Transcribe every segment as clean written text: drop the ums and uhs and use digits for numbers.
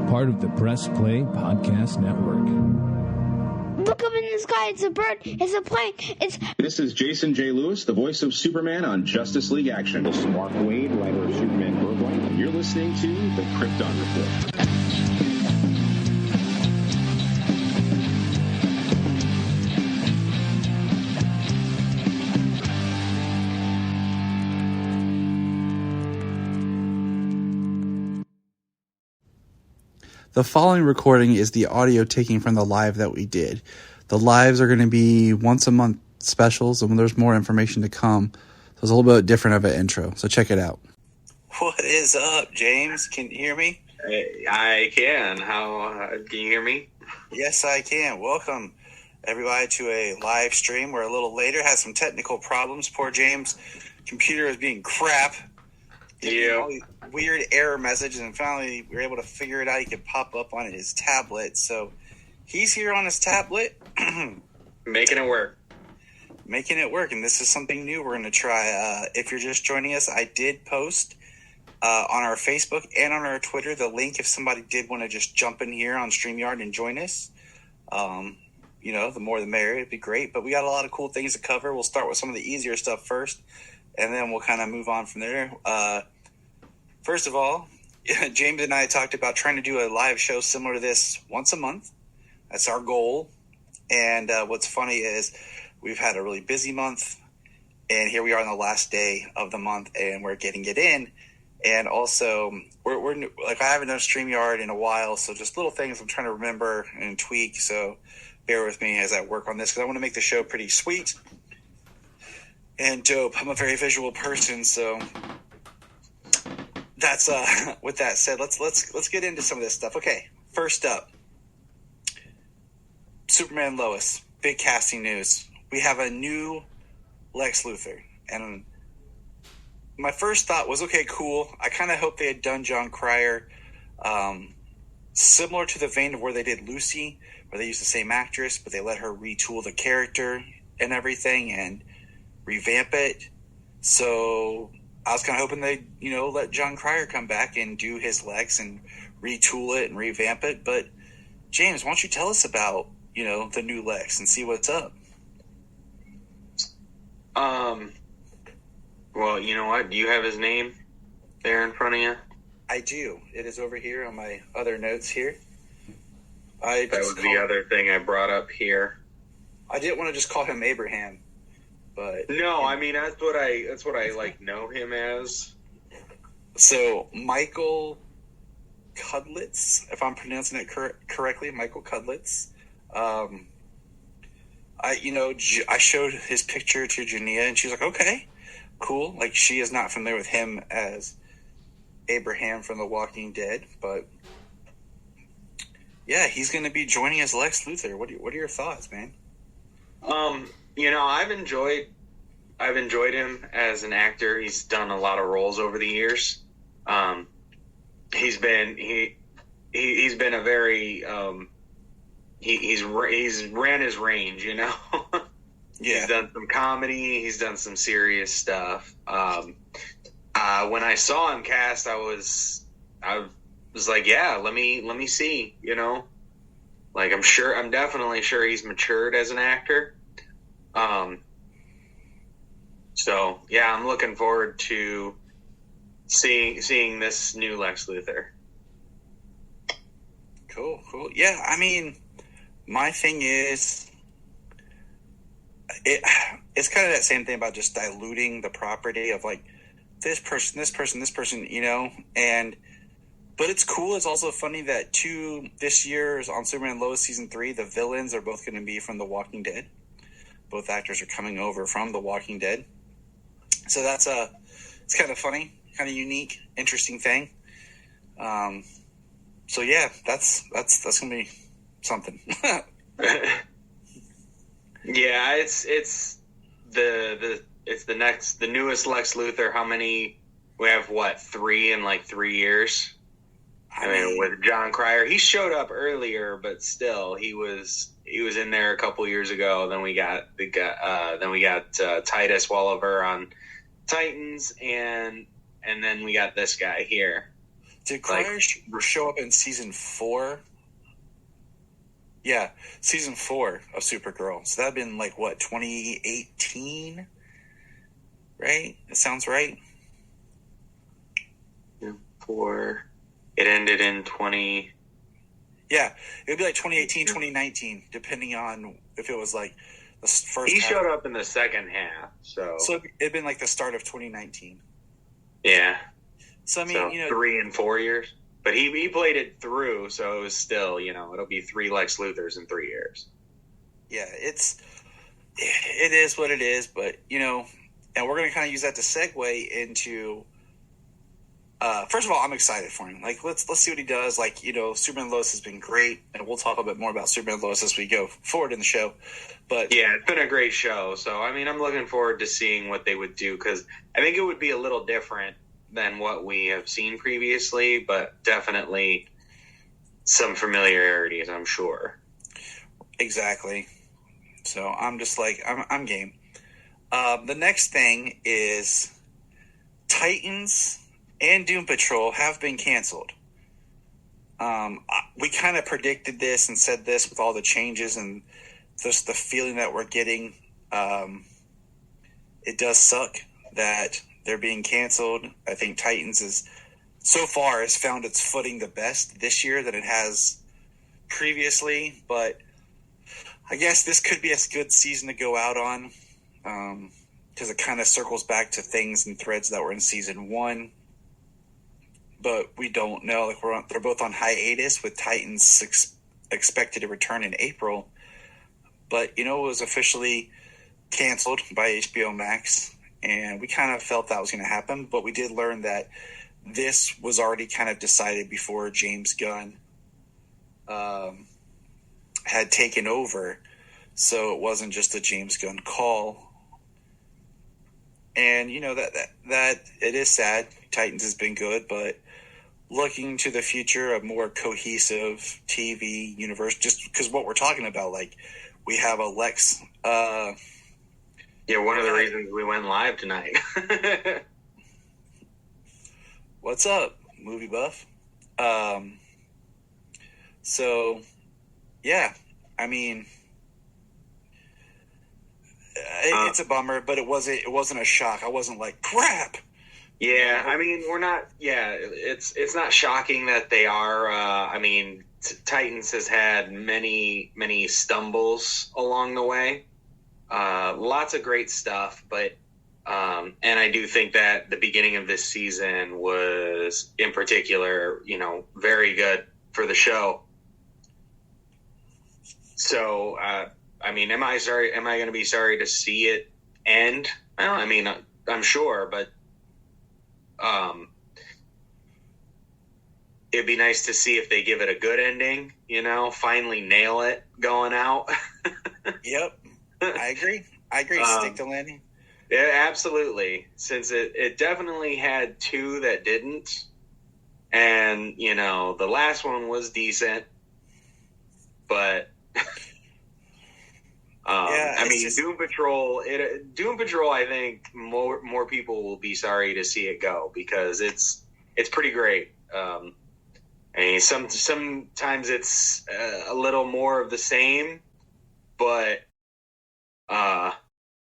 part of the Press Play Podcast Network. Look up in the sky. It's a bird. It's a plane. This is Jason J. Lewis, the voice of Superman on Justice League Action. This is Mark Wade, writer of Superman Worldwide. You're listening to The Krypton Report. The following recording is the audio taking from the live that we did. The lives are going to be once a month specials, and there's more information to come. So it's a little bit different of an intro, so check it out. What is up, James? Can you hear me? I can. How can you hear me? Yes, I can. Welcome, everybody, to a live stream. We're a little later. Had some technical problems. Poor James' computer is being crap. Yeah. Weird error messages, and finally we were able to figure it out. He could pop up on his tablet. So he's here on his tablet. Making it work. Making it work. And this is something new we're going to try. If you're just joining us, I did post on our Facebook and on our Twitter the link if somebody did want to just jump in here on StreamYard and join us. The more the merrier. It'd be great. But we got a lot of cool things to cover. We'll start with some of the easier stuff first, and then we'll kind of move on from there. First of all, James and I talked about trying to do a live show similar to this once a month. That's our goal. And what's funny is we've had a really busy month, and here we are on the last day of the month, and we're getting it in. And also, we're like, I haven't done StreamYard in a while, so just little things I'm trying to remember and tweak. So bear with me as I work on this, because I want to make the show pretty sweet and dope. I'm a very visual person, so that's with that said, let's get into some of this stuff. Okay, first up, Superman Lois, big casting news. We have a new Lex Luthor, and my first thought was, okay, cool. I kind of hope they had done John Cryer similar to the vein of where they did Lucy, where they used the same actress, but they let her retool the character and everything and revamp it. So I was kind of hoping they'd, let John Cryer come back and do his Lex and retool it and revamp it. But James, why don't you tell us about, the new Lex and see what's up? Well, you know what? Do you have his name there in front of you? I do. It is over here on my other notes here. That was the other thing I brought up here. I didn't want to just call him Abraham. But no, I mean that's what I like know him as. So Michael Cudlitz, if I'm pronouncing it correctly, Michael Cudlitz. I showed his picture to Jania, and she's like, "Okay, cool." Like, she is not familiar with him as Abraham from The Walking Dead, but yeah, he's going to be joining as Lex Luthor. What are your thoughts, man? I've enjoyed him as an actor. He's done a lot of roles over the years. He's been a very he's ran his range, Yeah. He's done some comedy. He's done some serious stuff. When I saw him cast, I was like, yeah, let me see, Like, I'm definitely sure he's matured as an actor. So yeah, I'm looking forward to seeing this new Lex Luthor. Cool. Yeah, I mean, my thing is, it's kind of that same thing about just diluting the property of like this person, but it's cool. It's also funny that this year's on Superman Lois season 3, the villains are both going to be from The Walking Dead. Both actors are coming over from The Walking Dead. So that's it's kind of funny, kind of unique, interesting thing. So yeah, that's gonna be something. Yeah, it's the newest Lex Luthor. How many? We have 3 in like 3 years. I mean, with John Cryer, he showed up earlier, but still, he was in there a couple years ago. Then we got Titus Welliver on Titans, and then we got this guy here. Did Crier show up in season 4? Yeah, season 4 of Supergirl. So that'd been like what, 2018? Right? It sounds right. 4. It ended in 20. Yeah, it would be like 2018, 2019, depending on if it was like the first. He showed up in the second half, so it'd been like the start of 2019. Yeah. So I mean, 3 and 4 years, but he played it through, so it was still, it'll be 3 Lex Luthors in 3 years. Yeah, it is what it is, but and we're gonna kind of use that to segue into. First of all, I'm excited for him. Like, let's see what he does. Like, Superman Lois has been great, and we'll talk a bit more about Superman Lois as we go forward in the show. But yeah, it's been a great show. So, I mean, I'm looking forward to seeing what they would do, because I think it would be a little different than what we have seen previously, but definitely some familiarities, I'm sure. Exactly. So I'm just like, I'm game. The next thing is Titans and Doom Patrol have been canceled. We kind of predicted this and said this with all the changes and just the feeling that we're getting. It does suck that they're being canceled. I think Titans so far has found its footing the best this year than it has previously, but I guess this could be a good season to go out on, because it kind of circles back to things and threads that were in season 1. But we don't know. Like they're both on hiatus, with Titans expected to return in April. But it was officially canceled by HBO Max, and we kind of felt that was going to happen. But we did learn that this was already kind of decided before James Gunn had taken over, so it wasn't just a James Gunn call. And that it is sad. Titans has been good, but looking to the future, a more cohesive TV universe, just because what we're talking about, like we have a Lex. Yeah, one of the reasons we went live tonight. What's up, movie buff? So, yeah, I mean, it's a bummer, but it wasn't a shock. I wasn't like, crap. Yeah, I mean, we're not. Yeah, it's not shocking that they are. I mean, Titans has had many stumbles along the way. Lots of great stuff, but and I do think that the beginning of this season was, in particular, very good for the show. So, I mean, am I sorry? Am I going to be sorry to see it end? Well, I mean, I'm sure, but. It'd be nice to see if they give it a good ending, finally nail it going out. Yep. I agree. Stick the landing. Yeah, absolutely. Since it definitely had 2 that didn't. And, the last one was decent. But, I mean, just... Doom Patrol, I think more people will be sorry to see it go, because it's pretty great. I mean, sometimes it's a little more of the same, but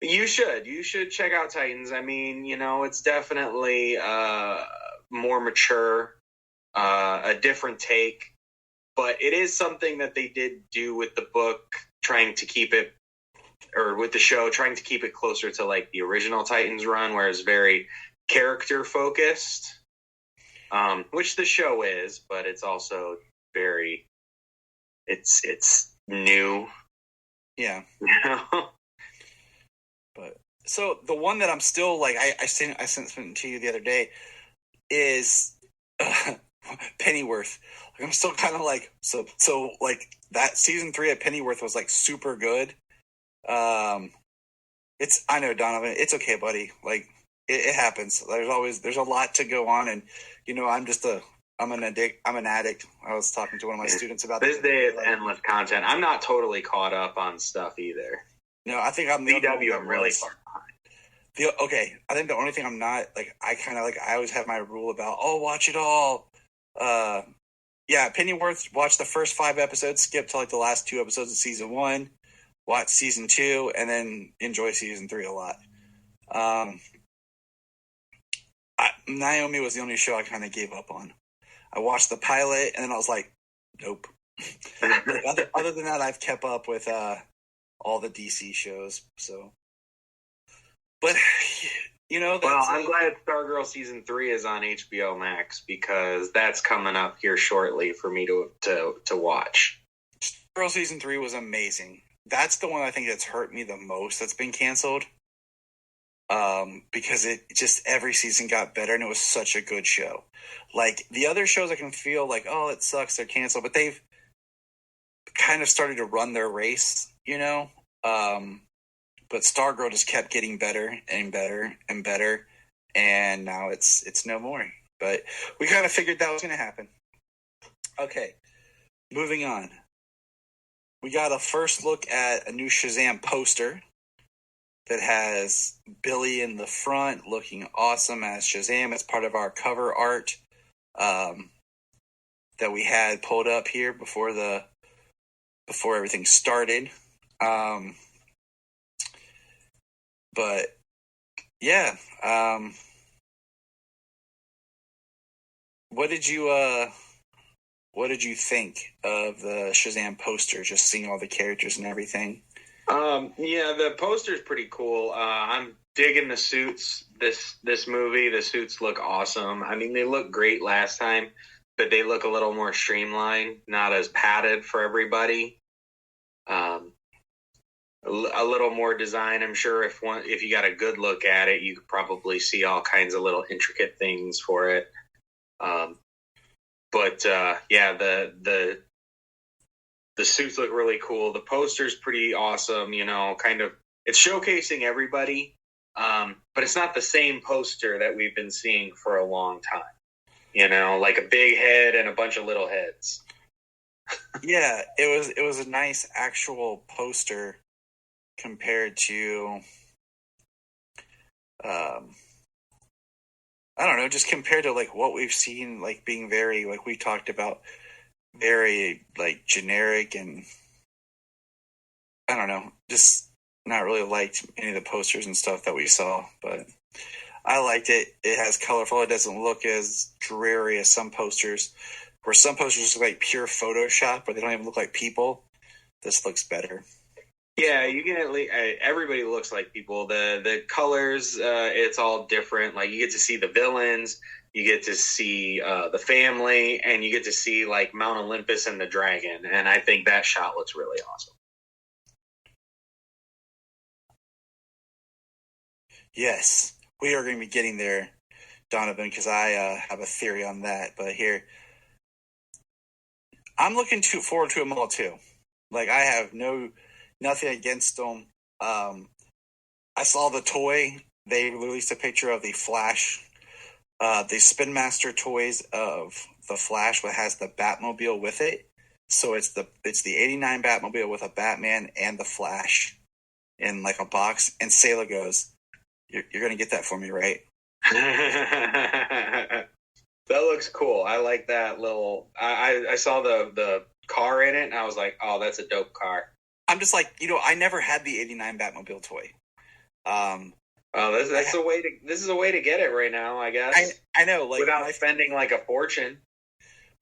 you should check out Titans. I mean, it's definitely more mature, a different take, but it is something that they did do with the book, with the show, trying to keep it closer to like the original Titans run, where it's very character focused. Which the show is, but it's also very, it's new. Yeah. But so the one that I'm still like, I sent it to you the other day, is Pennyworth. Like, I'm still kind of like, so like that season 3 of Pennyworth was like super good. I know, Donovan, it's okay, buddy. Like it happens. There's a lot to go on, and I'm an addict. I was talking to one of my students about this day is endless content. I'm not totally caught up on stuff either. No, I think I'm the CW. I'm really far behind. Okay, I think the only thing I'm not, like, I always have my rule about, watch it all. Yeah, Pennyworth, watch the first 5 episodes, skip to like the last 2 episodes of season 1, watch season 2, and then enjoy season 3 a lot. Naomi was the only show I kind of gave up on. I watched the pilot, and then I was like, nope. other than that, I've kept up with all the DC shows. So, but I'm glad Stargirl season 3 is on HBO Max because that's coming up here shortly for me to watch. Stargirl season 3 was amazing. That's the one I think that's hurt me the most. That's been canceled. Because it just every season got better, and it was such a good show. Like the other shows, I can feel like, oh, it sucks, they're canceled, but they've kind of started to run their race, But Stargirl just kept getting better and better and better, and now it's no more. But we kind of figured that was going to happen. Okay, moving on. We got a first look at a new Shazam poster that has Billy in the front looking awesome as Shazam. It's part of our cover art that we had pulled up here before everything started. But yeah, what did you think of the Shazam poster? Just seeing all the characters and everything. Yeah, the poster's pretty cool. I'm digging the suits. This movie, the suits look awesome. I mean, they look great last time, but they look a little more streamlined, not as padded for everybody. A little more design. I'm sure if you got a good look at it, you could probably see all kinds of little intricate things for it. Yeah, the suits look really cool. The poster's pretty awesome, it's showcasing everybody, but it's not the same poster that we've been seeing for a long time, like a big head and a bunch of little heads. Yeah, it was a nice actual poster compared to, I don't know, just compared to like what we've seen, like being very, like we talked about, very like generic, and I don't know, just not really liked any of the posters and stuff that we saw, but I liked it. It has colorful. It doesn't look as dreary as some posters, where some posters look like pure Photoshop, where they don't even look like people. This looks better. Yeah, you can everybody looks like people. The colors, it's all different. Like you get to see the villains, you get to see the family, and you get to see like Mount Olympus and the dragon. And I think that shot looks really awesome. Yes, we are going to be getting there, Donovan, because I have a theory on that. But here, I'm looking forward to them all too. Like I have nothing against them. I saw the toy. They released a picture of the Flash, the Spin Master toys of the Flash, that has the Batmobile with it. So it's the '89 Batmobile with a Batman and the Flash in like a box. And Sayla goes, "You're going to get that for me, right?" That looks cool. I like that little. I saw the car in it, and I was like, "Oh, that's a dope car." I'm just like, I never had the '89 Batmobile toy. That's a way to. This is a way to get it right now, I guess. I know, like without spending like a fortune.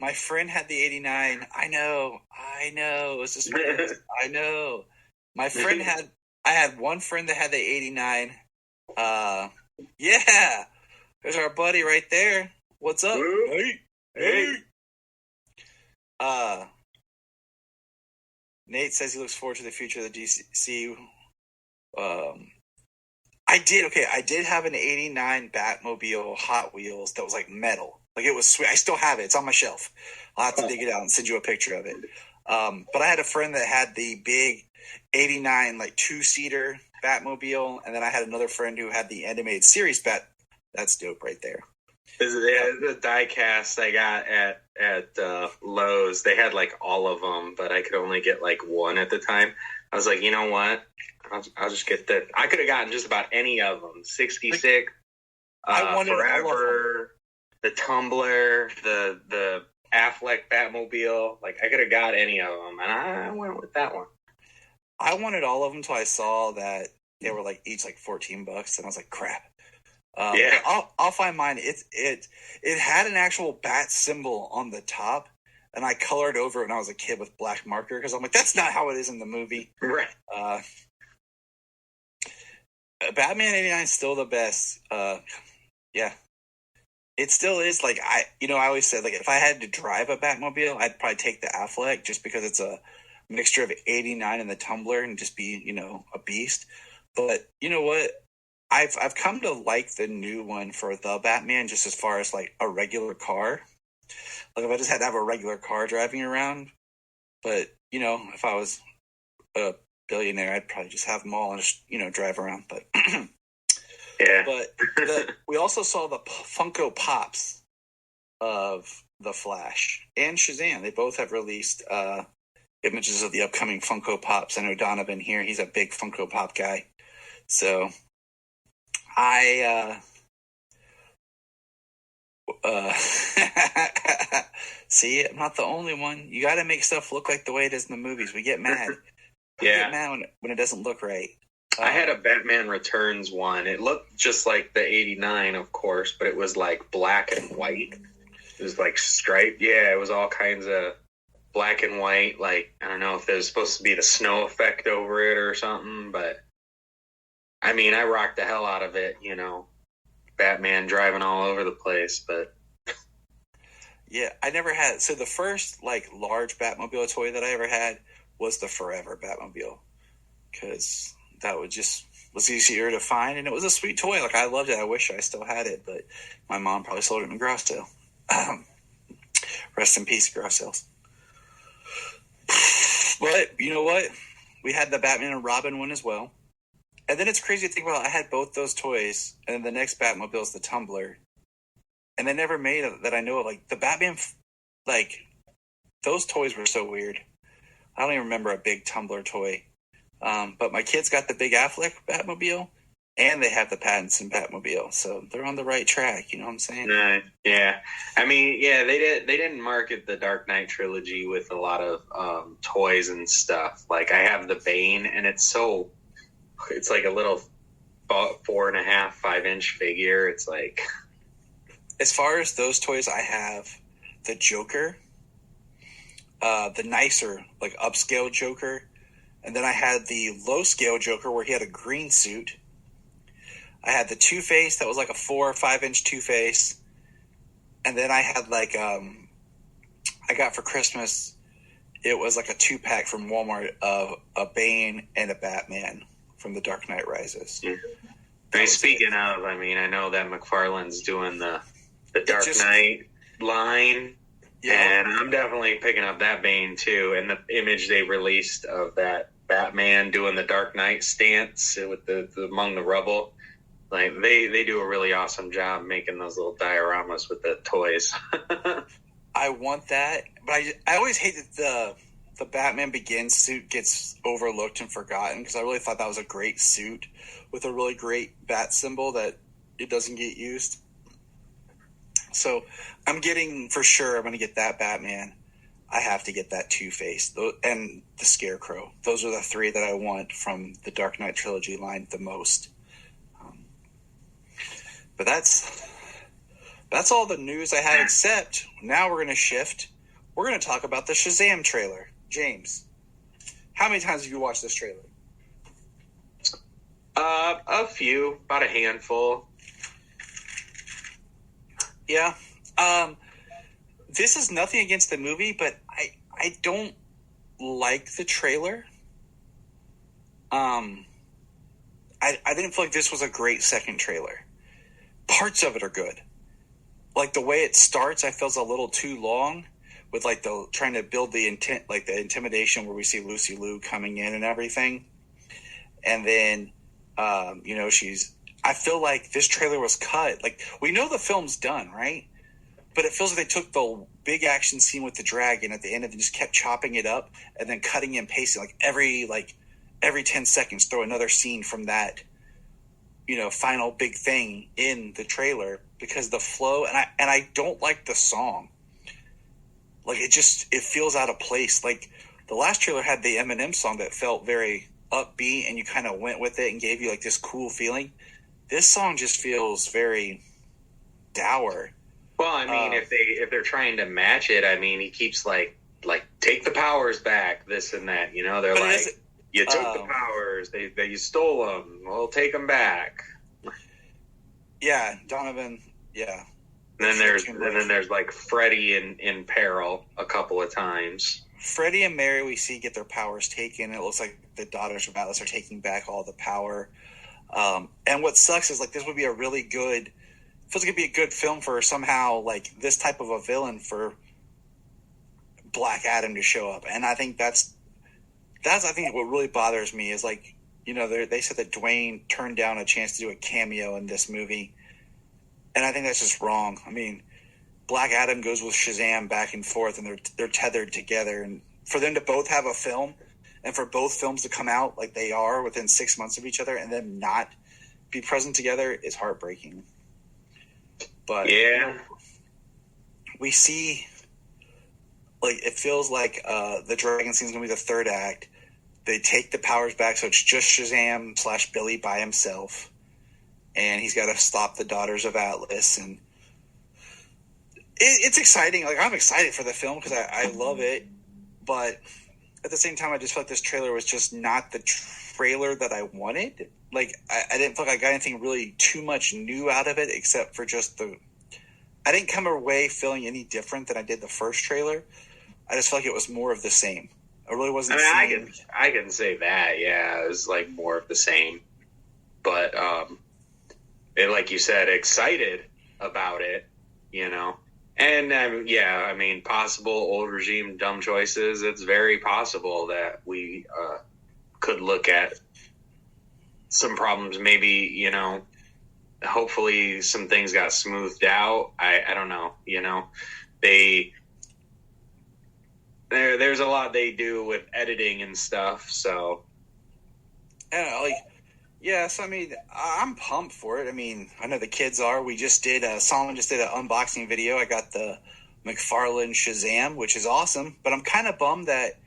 My friend had the '89. I know. It was just weird. I know. My friend had. I had one friend that had the '89. Yeah. There's our buddy right there. What's up? Hey. Nate says he looks forward to the future of the DC. I did have an '89 Batmobile Hot Wheels that was like metal. Like it was sweet. I still have it. It's on my shelf. I'll have to dig it out and send you a picture of it. But I had a friend that had the big '89 like 2-seater Batmobile, and then I had another friend who had the animated series Bat. That's dope right there. The die cast I got at Lowe's, they had like all of them, but I could only get like one at the time. I was like, you know what? I'll just get that. I could have gotten just about any of them. 66, I wanted Forever. all of them. the Tumbler, the Affleck Batmobile. Like, I could have got any of them, and I went with that one. I wanted all of them until I saw that they were like each like $14, and I was like, crap. Yeah. I'll find mine. It had an actual bat symbol on the top, and I colored over it when I was a kid with black marker because I'm like, that's not how it is in the movie. Right. Batman '89 is still the best. Yeah. It still is. Like, I always said, like, if I had to drive a Batmobile, I'd probably take the Affleck just because it's a mixture of '89 and the Tumbler and just be, a beast. But you know what? I've come to like the new one for the Batman just as far as, like, a regular car. Like, if I just had to have a regular car driving around. But, if I was a billionaire, I'd probably just have them all and just, drive around. But yeah. But we also saw the Funko Pops of The Flash and Shazam. They both have released images of the upcoming Funko Pops. I know Donovan here, he's a big Funko Pop guy. So I see, I'm not the only one. You got to make stuff look like the way it is in the movies. We get mad. Yeah. We get mad when it doesn't look right. I had a Batman Returns one. It looked just like the '89, of course, but it was like black and white. It was like striped. Yeah, it was all kinds of black and white. Like, I don't know if there's supposed to be the snow effect over it or something, but I mean, I rocked the hell out of it, Batman driving all over the place, but yeah, I never had. So the first, like, large Batmobile toy that I ever had was the Forever Batmobile, because that was easier to find, and it was a sweet toy. Like, I loved it. I wish I still had it, but my mom probably sold it in a garage sale. Rest in peace, garage sales. But you know what? We had the Batman and Robin one as well. And then it's crazy to think about, I had both those toys, and then the next Batmobile is the Tumbler. And they never made it that I know of. Like, the Batman, like, those toys were so weird. I don't even remember a big Tumbler toy. But my kids got the big Affleck Batmobile, and they have the Pattinson Batmobile, so they're on the right track. You know what I'm saying? Yeah. I mean, yeah, they didn't market the Dark Knight trilogy with a lot of toys and stuff. Like, I have the Bane, and it's like a little 4.5, 5-inch figure. It's like, as far as those toys, I have the Joker, the nicer, like, upscale Joker. And then I had the low-scale Joker where he had a green suit. I had the Two-Face that was like a 4 or 5-inch Two-Face. And then I had, like, I got for Christmas, it was like a 2-pack from Walmart of a Bane and a Batman from The Dark Knight Rises. Yeah. Speaking of, I mean, I know that McFarlane's doing the Dark Knight line. Yeah. And I'm definitely picking up that Bane, too. And the image they released of that Batman doing the Dark Knight stance with the among the rubble. Like, they do a really awesome job making those little dioramas with the toys. I want that. But I always hate that the Batman Begins suit gets overlooked and forgotten, because I really thought that was a great suit with a really great bat symbol that it doesn't get used. So I'm going to get that Batman. I have to get that Two-Face and the Scarecrow. Those are the three that I want from the Dark Knight trilogy line the most. But that's all the news I had, except now we're going to shift. We're going to talk about the Shazam trailer. James, how many times have you watched this trailer? A few, about a handful. Yeah. This is nothing against the movie, but I don't like the trailer. I didn't feel like this was a great second trailer. Parts of it are good. Like, the way it starts, I feel is a little too long, with, like, the trying to build the intent, like the intimidation where we see Lucy Liu coming in and everything. And then, I feel like this trailer was cut. Like, we know the film's done, right? But it feels like they took the big action scene with the dragon at the end and just kept chopping it up and then cutting and pasting. Like, every 10 seconds, throw another scene from that final big thing in the trailer, because the flow, and I don't like the song. Like, it feels out of place. Like, the last trailer had the Eminem song that felt very upbeat, and you kind of went with it and gave you like this cool feeling. This song just feels very dour. Well, I mean, if they're trying to match it, I mean, he keeps like take the powers back, this and that. They're like, you took the powers, they you stole them. Well, take them back. Yeah, Donovan. Yeah. And then there's like Freddy in peril a couple of times. Freddie and Mary, we see, get their powers taken. It looks like the Daughters of Atlas are taking back all the power. And what sucks is, like, this would be a really good, feels like it'd be a good film for somehow, like, this type of a villain for Black Adam to show up. And I think that's I think what really bothers me is, like, they said that Dwayne turned down a chance to do a cameo in this movie. And I think that's just wrong. I mean, Black Adam goes with Shazam back and forth, and they're tethered together. And for them to both have a film, and for both films to come out like they are within 6 months of each other, and then not be present together, is heartbreaking. But yeah, we see, like, it feels like the dragon scene is going to be the third act. They take the powers back, so it's just Shazam / Billy by himself, and he's got to stop the Daughters of Atlas. And it's exciting. Like, I'm excited for the film because I love it, but at the same time, I just felt this trailer was just not the trailer that I wanted. Like, I didn't feel like I got anything really too much new out of it, except for just I didn't come away feeling any different than I did the first trailer. I just felt like it was more of the same. I really wasn't. I mean, I can say that. Yeah, it was like more of the same. But like you said, excited about it. And I mean, possible old regime dumb choices. It's very possible that we could look at some problems. Maybe, hopefully some things got smoothed out. I don't know. There's a lot they do with editing and stuff. So, yes, I mean, I'm pumped for it. I mean, I know the kids are. Solomon just did an unboxing video. I got the McFarlane Shazam, which is awesome. But I'm kind of bummed that,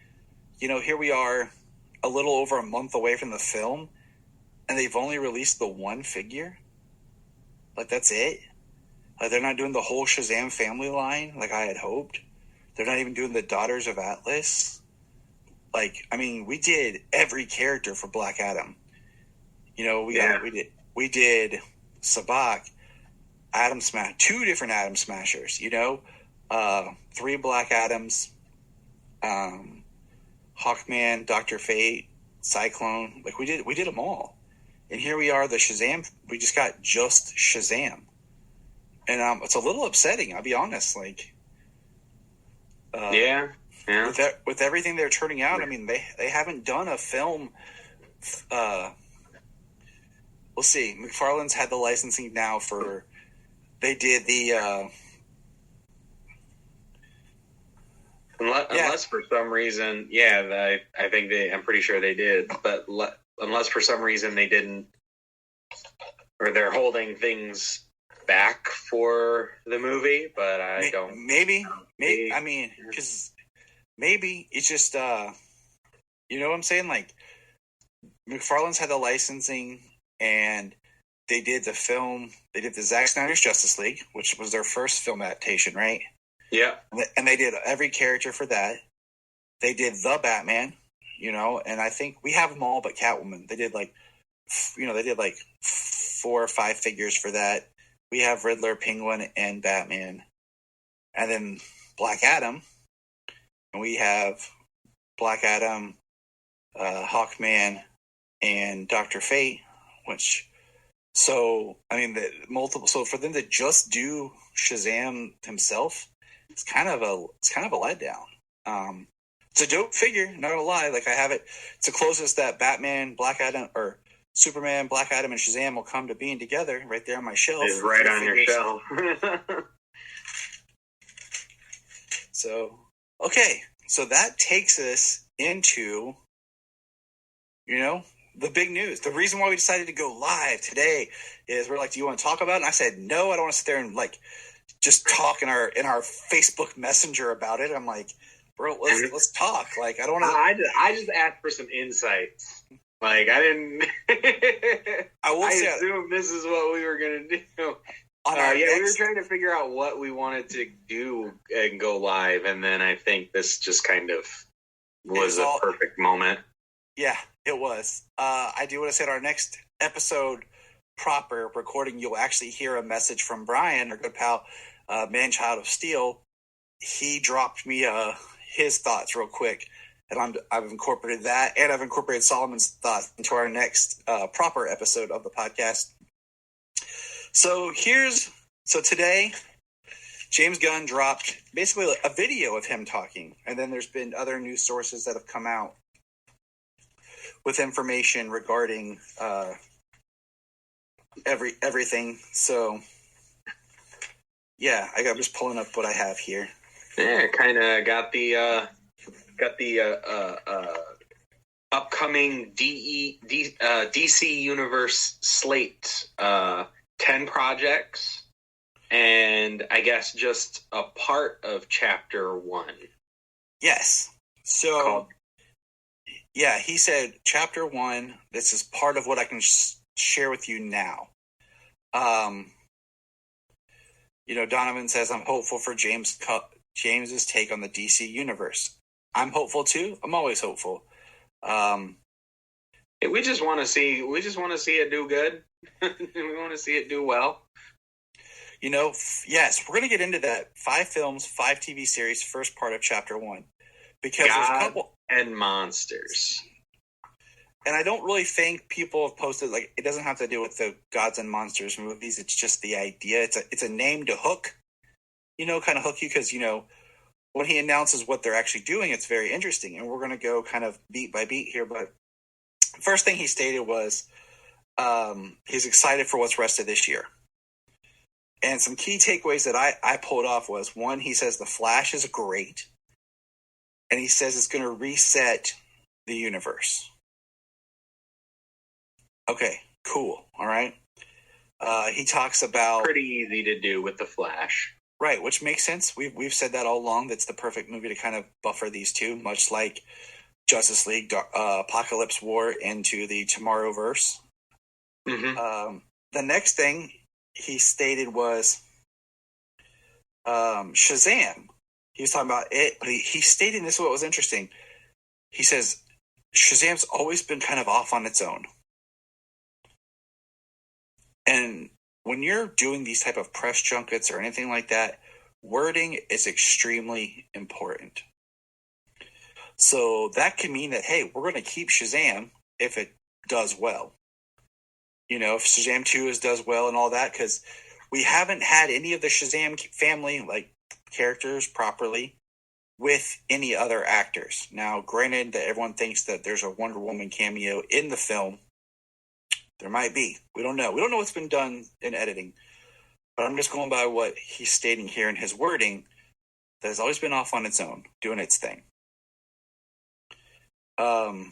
here we are a little over a month away from the film, and they've only released the one figure. Like, that's it. Like, they're not doing the whole Shazam family line like I had hoped. They're not even doing the Daughters of Atlas. Like, I mean, we did every character for Black Adam. We did Sabak, Atom Smash, 2 different Atom Smashers, 3 Black Adams, Hawkman, Dr. Fate, Cyclone. Like, we did them all. And here we are, the Shazam. We just got just Shazam. And it's a little upsetting, I'll be honest. Like, yeah. With everything they're turning out, I mean, they haven't done a film. We'll see. McFarlane's had the licensing now they did the. Unless for some reason, I think I'm pretty sure they did, but unless for some reason they didn't, or they're holding things back for the movie, but I don't. Maybe. I mean, because maybe it's just, you know what I'm saying? Like, McFarlane's had the licensing, and they did the film. They did the Zack Snyder's Justice League, which was their first film adaptation, right? Yeah. And they did every character for that. They did the Batman, and I think we have them all but Catwoman. They did like 4 or 5 figures for that. We have Riddler, Penguin, and Batman. And then Black Adam. And we have Black Adam, Hawkman, and Dr. Fate, so for them to just do Shazam himself, it's kind of a letdown. It's a dope figure, not gonna lie. Like, I have it. It's the closest that Batman, Black Adam, or Superman, Black Adam, and Shazam will come to being together right there on my shelf. It's right on your shelf. So, okay. So that takes us into, the big news. The reason why we decided to go live today is we're like, do you want to talk about it? And I said, no, I don't want to sit there and like just talk in our Facebook Messenger about it. I'm like, bro, let's talk. Like, I don't want to. I just asked for some insights. Like, I didn't. I assumed this is what we were gonna do. We were trying to figure out what we wanted to do and go live, and then I think this just kind of was a perfect moment. Yeah, it was. I do want to say, at our next episode proper recording, you'll actually hear a message from Brian, our good pal, Man-Child of Steel. He dropped me his thoughts real quick, and I've incorporated that, and I've incorporated Solomon's thoughts into our next proper episode of the podcast. So today, James Gunn dropped basically a video of him talking, and then there's been other news sources that have come out with information regarding everything. So yeah, I'm just pulling up what I have here. Yeah, kind of got the upcoming DC Universe slate, 10 projects, and I guess just a part of Chapter 1. Yes. So, yeah, he said Chapter 1, this is part of what I can share with you now. Donovan says, I'm hopeful for James's take on the DC Universe. I'm hopeful too. I'm always hopeful. We just want to see it do good. We want to see it do well. Yes, we're going to get into that. 5 films, 5 TV series, first part of Chapter 1. Because God there's a couple and monsters. And I don't really think people have posted, like, it doesn't have to do with the Gods and Monsters movies. It's just the idea. It's a name to hook, kind of hook you, because, when he announces what they're actually doing, it's very interesting. And we're going to go kind of beat by beat here. But first thing he stated was he's excited for what's rest of this year. And some key takeaways that I pulled off was, one, he says The Flash is great. And he says it's going to reset the universe. Okay, cool. All right. He talks about pretty easy to do with The Flash, right? Which makes sense. We've said that all along. That's the perfect movie to kind of buffer these two, much like Justice League, Apocalypse War into the Tomorrowverse. Mm-hmm. The next thing he stated was Shazam. He was talking about it, but he stated, and this is what was interesting. He says Shazam's always been kind of off on its own. And when you're doing these type of press junkets or anything like that, wording is extremely important. So that can mean that, hey, we're going to keep Shazam if it does well. If Shazam 2 does well and all that, because we haven't had any of the Shazam family, like, characters properly with any other actors. Now, granted that everyone thinks that there's a Wonder Woman cameo in the film. There might be. We don't know. We don't know what's been done in editing. But I'm just going by what he's stating here in his wording, that has always been off on its own, doing its thing. And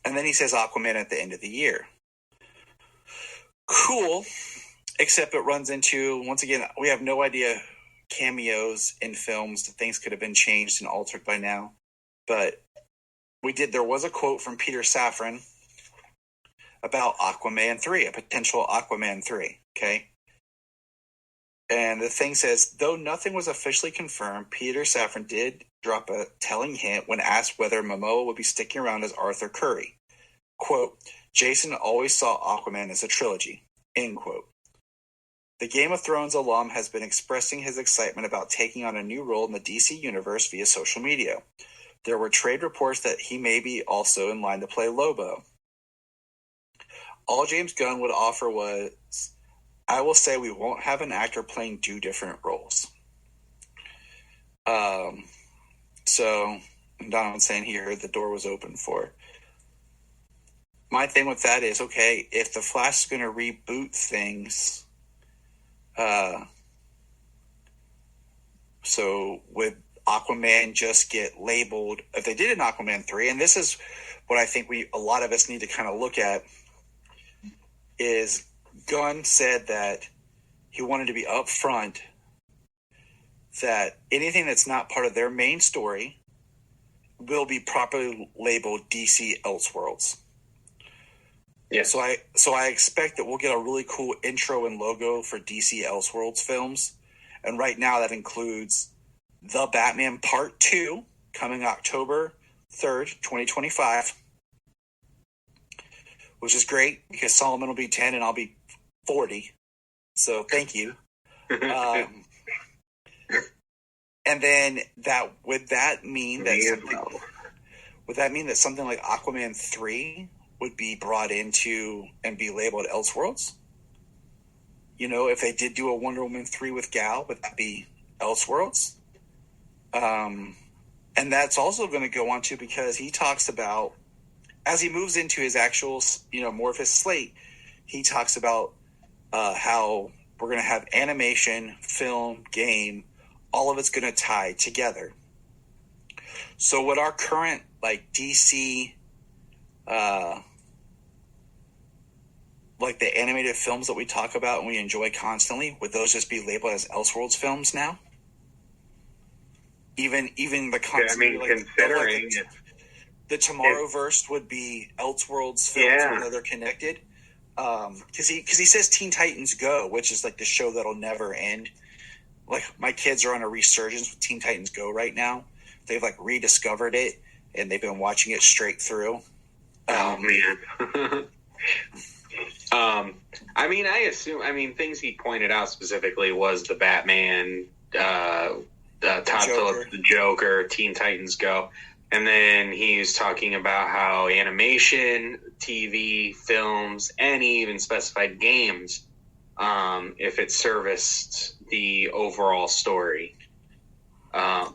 then he says Aquaman at the end of the year. Cool, except it runs into, once again, we have no idea cameos in films. Things could have been changed and altered by now. But there was a quote from Peter Safran about Aquaman 3, a potential Aquaman 3, okay? And the thing says, though nothing was officially confirmed, Peter Safran did drop a telling hint when asked whether Momoa would be sticking around as Arthur Curry. Quote, Jason always saw Aquaman as a trilogy, end quote. The Game of Thrones alum has been expressing his excitement about taking on a new role in the DC universe via social media. There were trade reports that he may be also in line to play Lobo. All James Gunn would offer was, I will say we won't have an actor playing 2 different roles. So Donovan's saying he heard the door was open for. My thing with that is, okay, if the Flash is going to reboot things, so with Aquaman just get labeled, if they did an Aquaman 3, and this is what I think a lot of us need to kind of look at, is Gunn said that he wanted to be upfront that anything that's not part of their main story will be properly labeled DC Elseworlds. Yeah. So I expect that we'll get a really cool intro and logo for DC Elseworlds films. And right now that includes The Batman Part 2 coming October 3rd, 2025, which is great because Solomon will be 10 and I'll be 40. So thank you. And then would that mean that something like Aquaman 3 would be brought into and be labeled Elseworlds? You know, if they did do a Wonder Woman 3 with Gal, would that be Elseworlds? And that's also going to go on to, because he talks about, as he moves into his actual, more of his slate, he talks about how we're going to have animation, film, game, all of it's going to tie together. So would our current, DC, the animated films that we talk about and we enjoy constantly, would those just be labeled as Elseworlds films now? Even the concept, considering the Tomorrowverse would be Elseworlds films, even though they're connected. Because he says Teen Titans Go, which is the show that'll never end. My kids are on a resurgence with Teen Titans Go right now. They've rediscovered it and they've been watching it straight through. Oh man. I assume. Things he pointed out specifically was the Batman, Todd Phillips, the Joker, Teen Titans Go. And then he's talking about how animation, TV, films, and he even specified games, if it serviced the overall story. That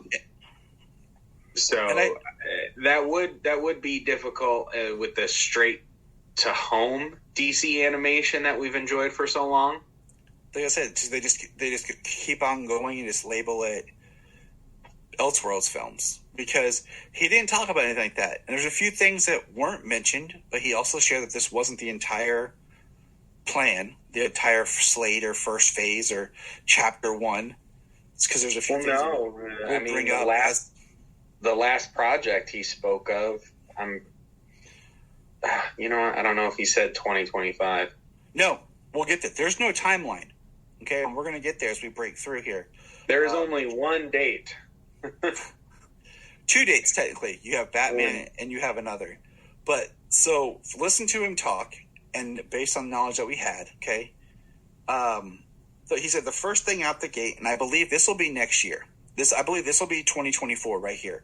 would be difficult with the straight to home DC animation that we've enjoyed for so long. Like I said, they just keep on going and just label it Elseworlds films, because he didn't talk about anything like that. And there's a few things that weren't mentioned, but he also shared that this wasn't the entire plan, the entire slate or first phase or chapter 1. It's because there's a few things we'll bring up. The last project he spoke of, I don't know if he said 2025. No, we'll get there. There's no timeline. Okay, and we're going to get there as we break through here. There is only one date. 2 dates, technically. You have Batman and you have another. But, so, listen to him talk, and based on knowledge that we had, okay? So he said the first thing out the gate, and I believe this will be next year. I believe this will be 2024 right here.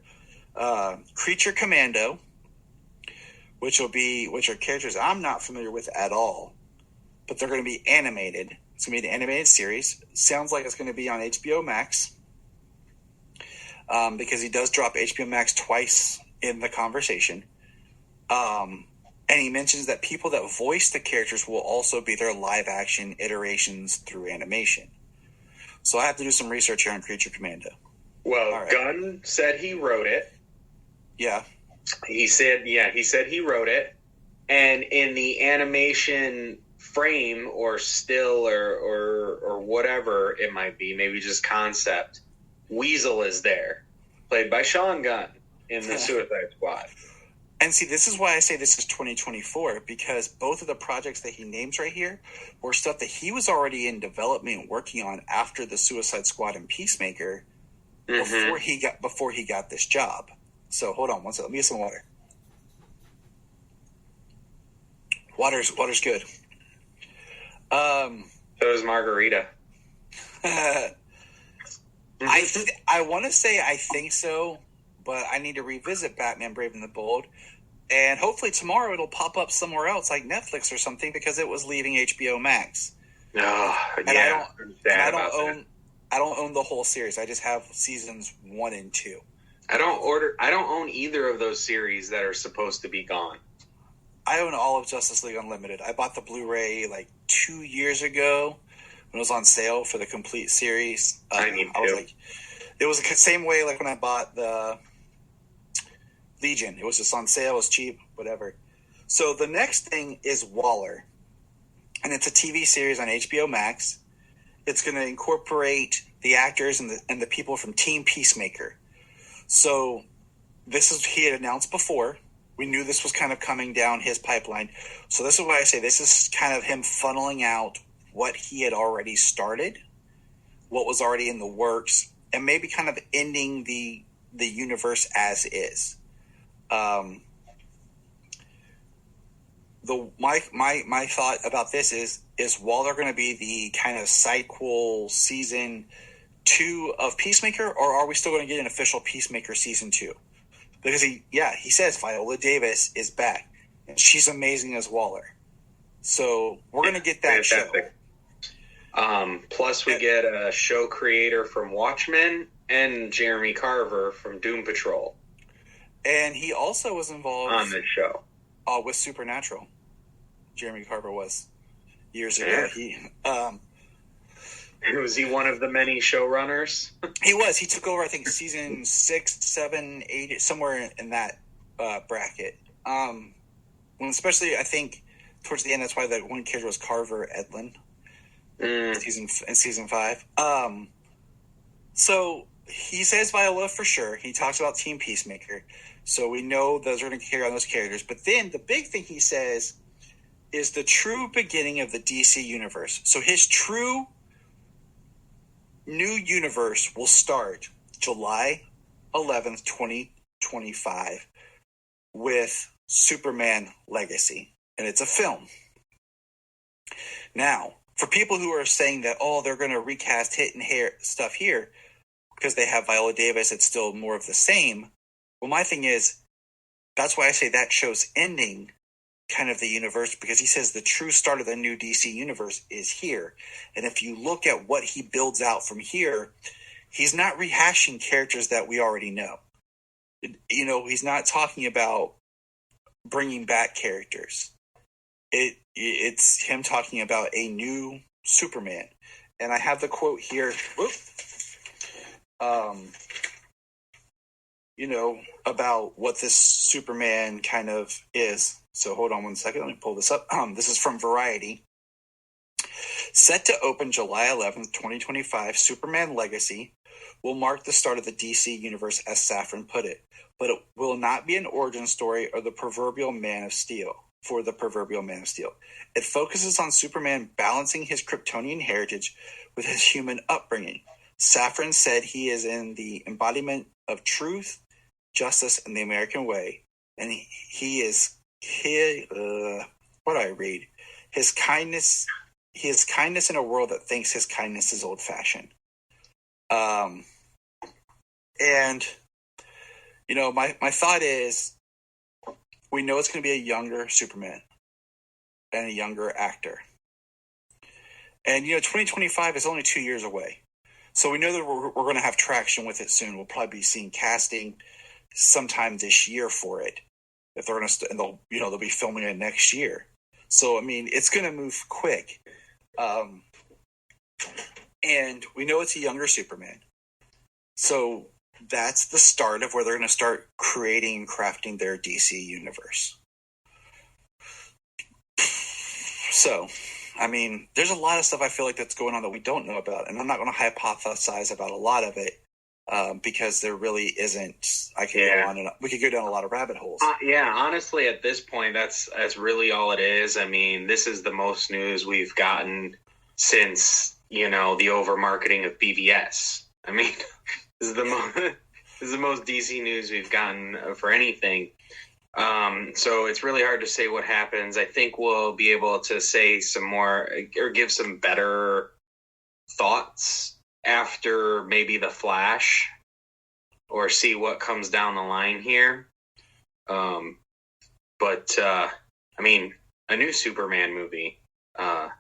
Creature Commando, which are characters I'm not familiar with at all, but they're going to be animated. It's going to be an animated series. Sounds like it's going to be on HBO Max, because he does drop HBO Max twice in the conversation. And he mentions that people that voice the characters will also be their live action iterations through animation. So I have to do some research here on Creature Commando. Well, right. Gunn said he wrote it. Yeah. He said he wrote it. And in the animation frame or still or whatever it might be, maybe just concept, Weasel is there, played by Sean Gunn in the Suicide Squad. And see, this is why I say this is 2024, because both of the projects that he names right here were stuff that he was already in development and working on after the Suicide Squad and Peacemaker, before he got this job. So hold on one second. Let me get some water. Water's good. So is margarita. I want to say I think so, but I need to revisit Batman Brave and the Bold, and hopefully tomorrow it'll pop up somewhere else like Netflix or something, because it was leaving HBO Max. I don't own the whole series. I just have seasons 1 and 2. I don't own either of those series that are supposed to be gone. I own all of Justice League Unlimited. I bought the Blu-ray 2 years ago when it was on sale for the complete series. I need to. It was the same way like when I bought the Legion. It was just on sale. It was cheap, whatever. So the next thing is Waller. And it's a TV series on HBO Max. It's going to incorporate the actors and the people from Team Peacemaker. So he had announced before. We knew this was kind of coming down his pipeline. So this is why I say this is kind of him funneling out what he had already started, what was already in the works, and maybe kind of ending the universe as is. My thought about this is Waller going to be the kind of sequel season 2 of Peacemaker, or are we still going to get an official Peacemaker season 2? Because he says Viola Davis is back and she's amazing as Waller. So we're going to get that Fantastic. Show. Plus we get a show creator from Watchmen and Jeremy Carver from Doom Patrol. And he also was involved on this show. With Supernatural. Jeremy Carver was years ago. Was he one of the many showrunners? He was. He took over, I think, season 6, 7, 8, somewhere in that bracket. Especially, I think, towards the end, that's why that one character was Carver Edlin in season 5. So he says Viola for sure. He talks about Team Peacemaker. So we know those are going to carry on those characters. But then the big thing he says is the true beginning of the DC universe. So his true new universe will start July 11th, 2025 with Superman Legacy. And it's a film. Now, for people who are saying that, they're going to recast Hit and Hair stuff here because they have Viola Davis, it's still more of the same. Well, my thing is, that's why I say that show's ending kind of the universe, because he says the true start of the new DC universe is here. And if you look at what he builds out from here, he's not rehashing characters that we already know. He's not talking about bringing back characters. It's him talking about a new Superman. And I have the quote here. About what this Superman kind of is. So hold on one second. Let me pull this up. This is from Variety. Set to open July 11th, 2025, Superman Legacy will mark the start of the DC universe, as Safran put it. But it will not be an origin story or the proverbial Man of Steel. It focuses on Superman balancing his Kryptonian heritage with his human upbringing. Safran said he is in the embodiment of truth, justice, and the American way. And he is his kindness in a world that thinks his kindness is old-fashioned. My thought is, we know it's going to be a younger Superman and a younger actor. And, 2025 is only 2 years away. So we know that we're going to have traction with it soon. We'll probably be seeing casting sometime this year for it. If they're going to, they'll be filming it next year. So it's going to move quick. And we know it's a younger Superman. So that's the start of where they're going to start creating and crafting their DC universe. So, there's a lot of stuff I feel like that's going on that we don't know about, and I'm not going to hypothesize about a lot of it because there really isn't. We could go down a lot of rabbit holes. Honestly, at this point, that's really all it is. This is the most news we've gotten since the over marketing of BVS. This is the most DC news we've gotten for anything. So it's really hard to say what happens. I think we'll be able to say some more or give some better thoughts after maybe The Flash, or see what comes down the line here. But a new Superman movie. The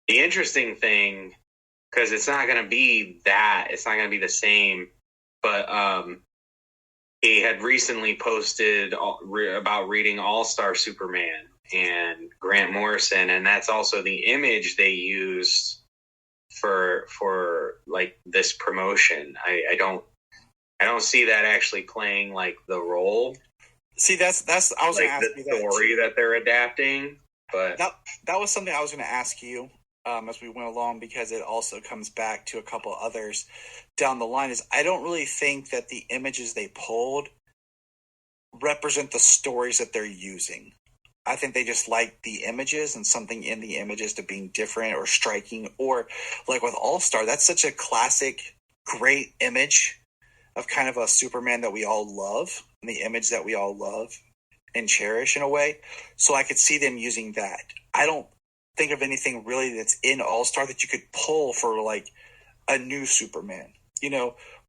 interesting thing, because it's not going to be the same, but he had recently posted about reading All-Star Superman and Grant Morrison, and that's also the image they used for like this promotion. I don't see that actually playing like the role. See, that's I was like going to ask the you that story that they're adapting, but that was something I was going to ask you as we went along, because it also comes back to a couple others down the line. Is I don't really think that the images they pulled represent the stories that they're using. I think they just like the images and something in the images to being different or striking, or like with All-Star, that's such a classic, great image of kind of a Superman that we all love, and the image that we all love and cherish in a way. So I could see them using that. I don't think of anything really that's in All-Star that you could pull for like a new Superman,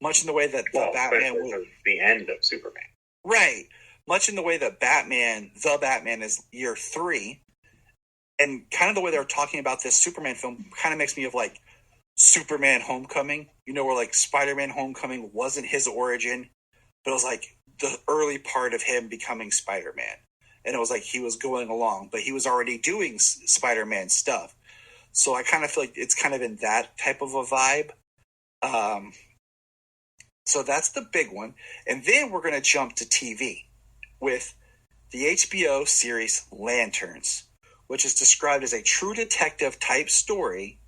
much in the way that the Batman would, the end of Superman. Right. Much in the way that the Batman is year 3, and kind of the way they're talking about this Superman film kind of makes me of like Superman Homecoming, where like Spider-Man Homecoming wasn't his origin, but it was like the early part of him becoming Spider-Man. And it was like he was going along, but he was already doing Spider-Man stuff. So I kind of feel like it's kind of in that type of a vibe. So that's the big one. And then we're going to jump to TV with the HBO series Lanterns, which is described as a true detective type story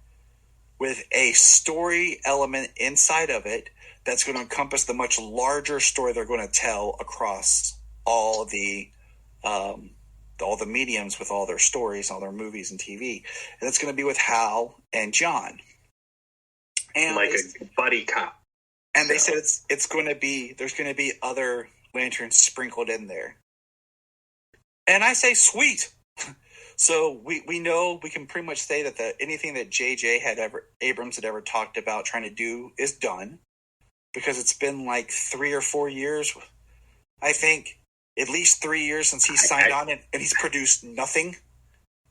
with a story element inside of it that's going to encompass the much larger story they're going to tell across all the mediums with all their stories, all their movies and TV. And it's going to be with Hal and John. And like a buddy cop. And they said it's going to be, there's going to be other Lanterns sprinkled in there. And I say, sweet. So we know, we can pretty much say that anything that Abrams had ever talked about trying to do is done, because it's been like 3 or 4 years. I think at least 3 years since he signed on, and he's produced nothing.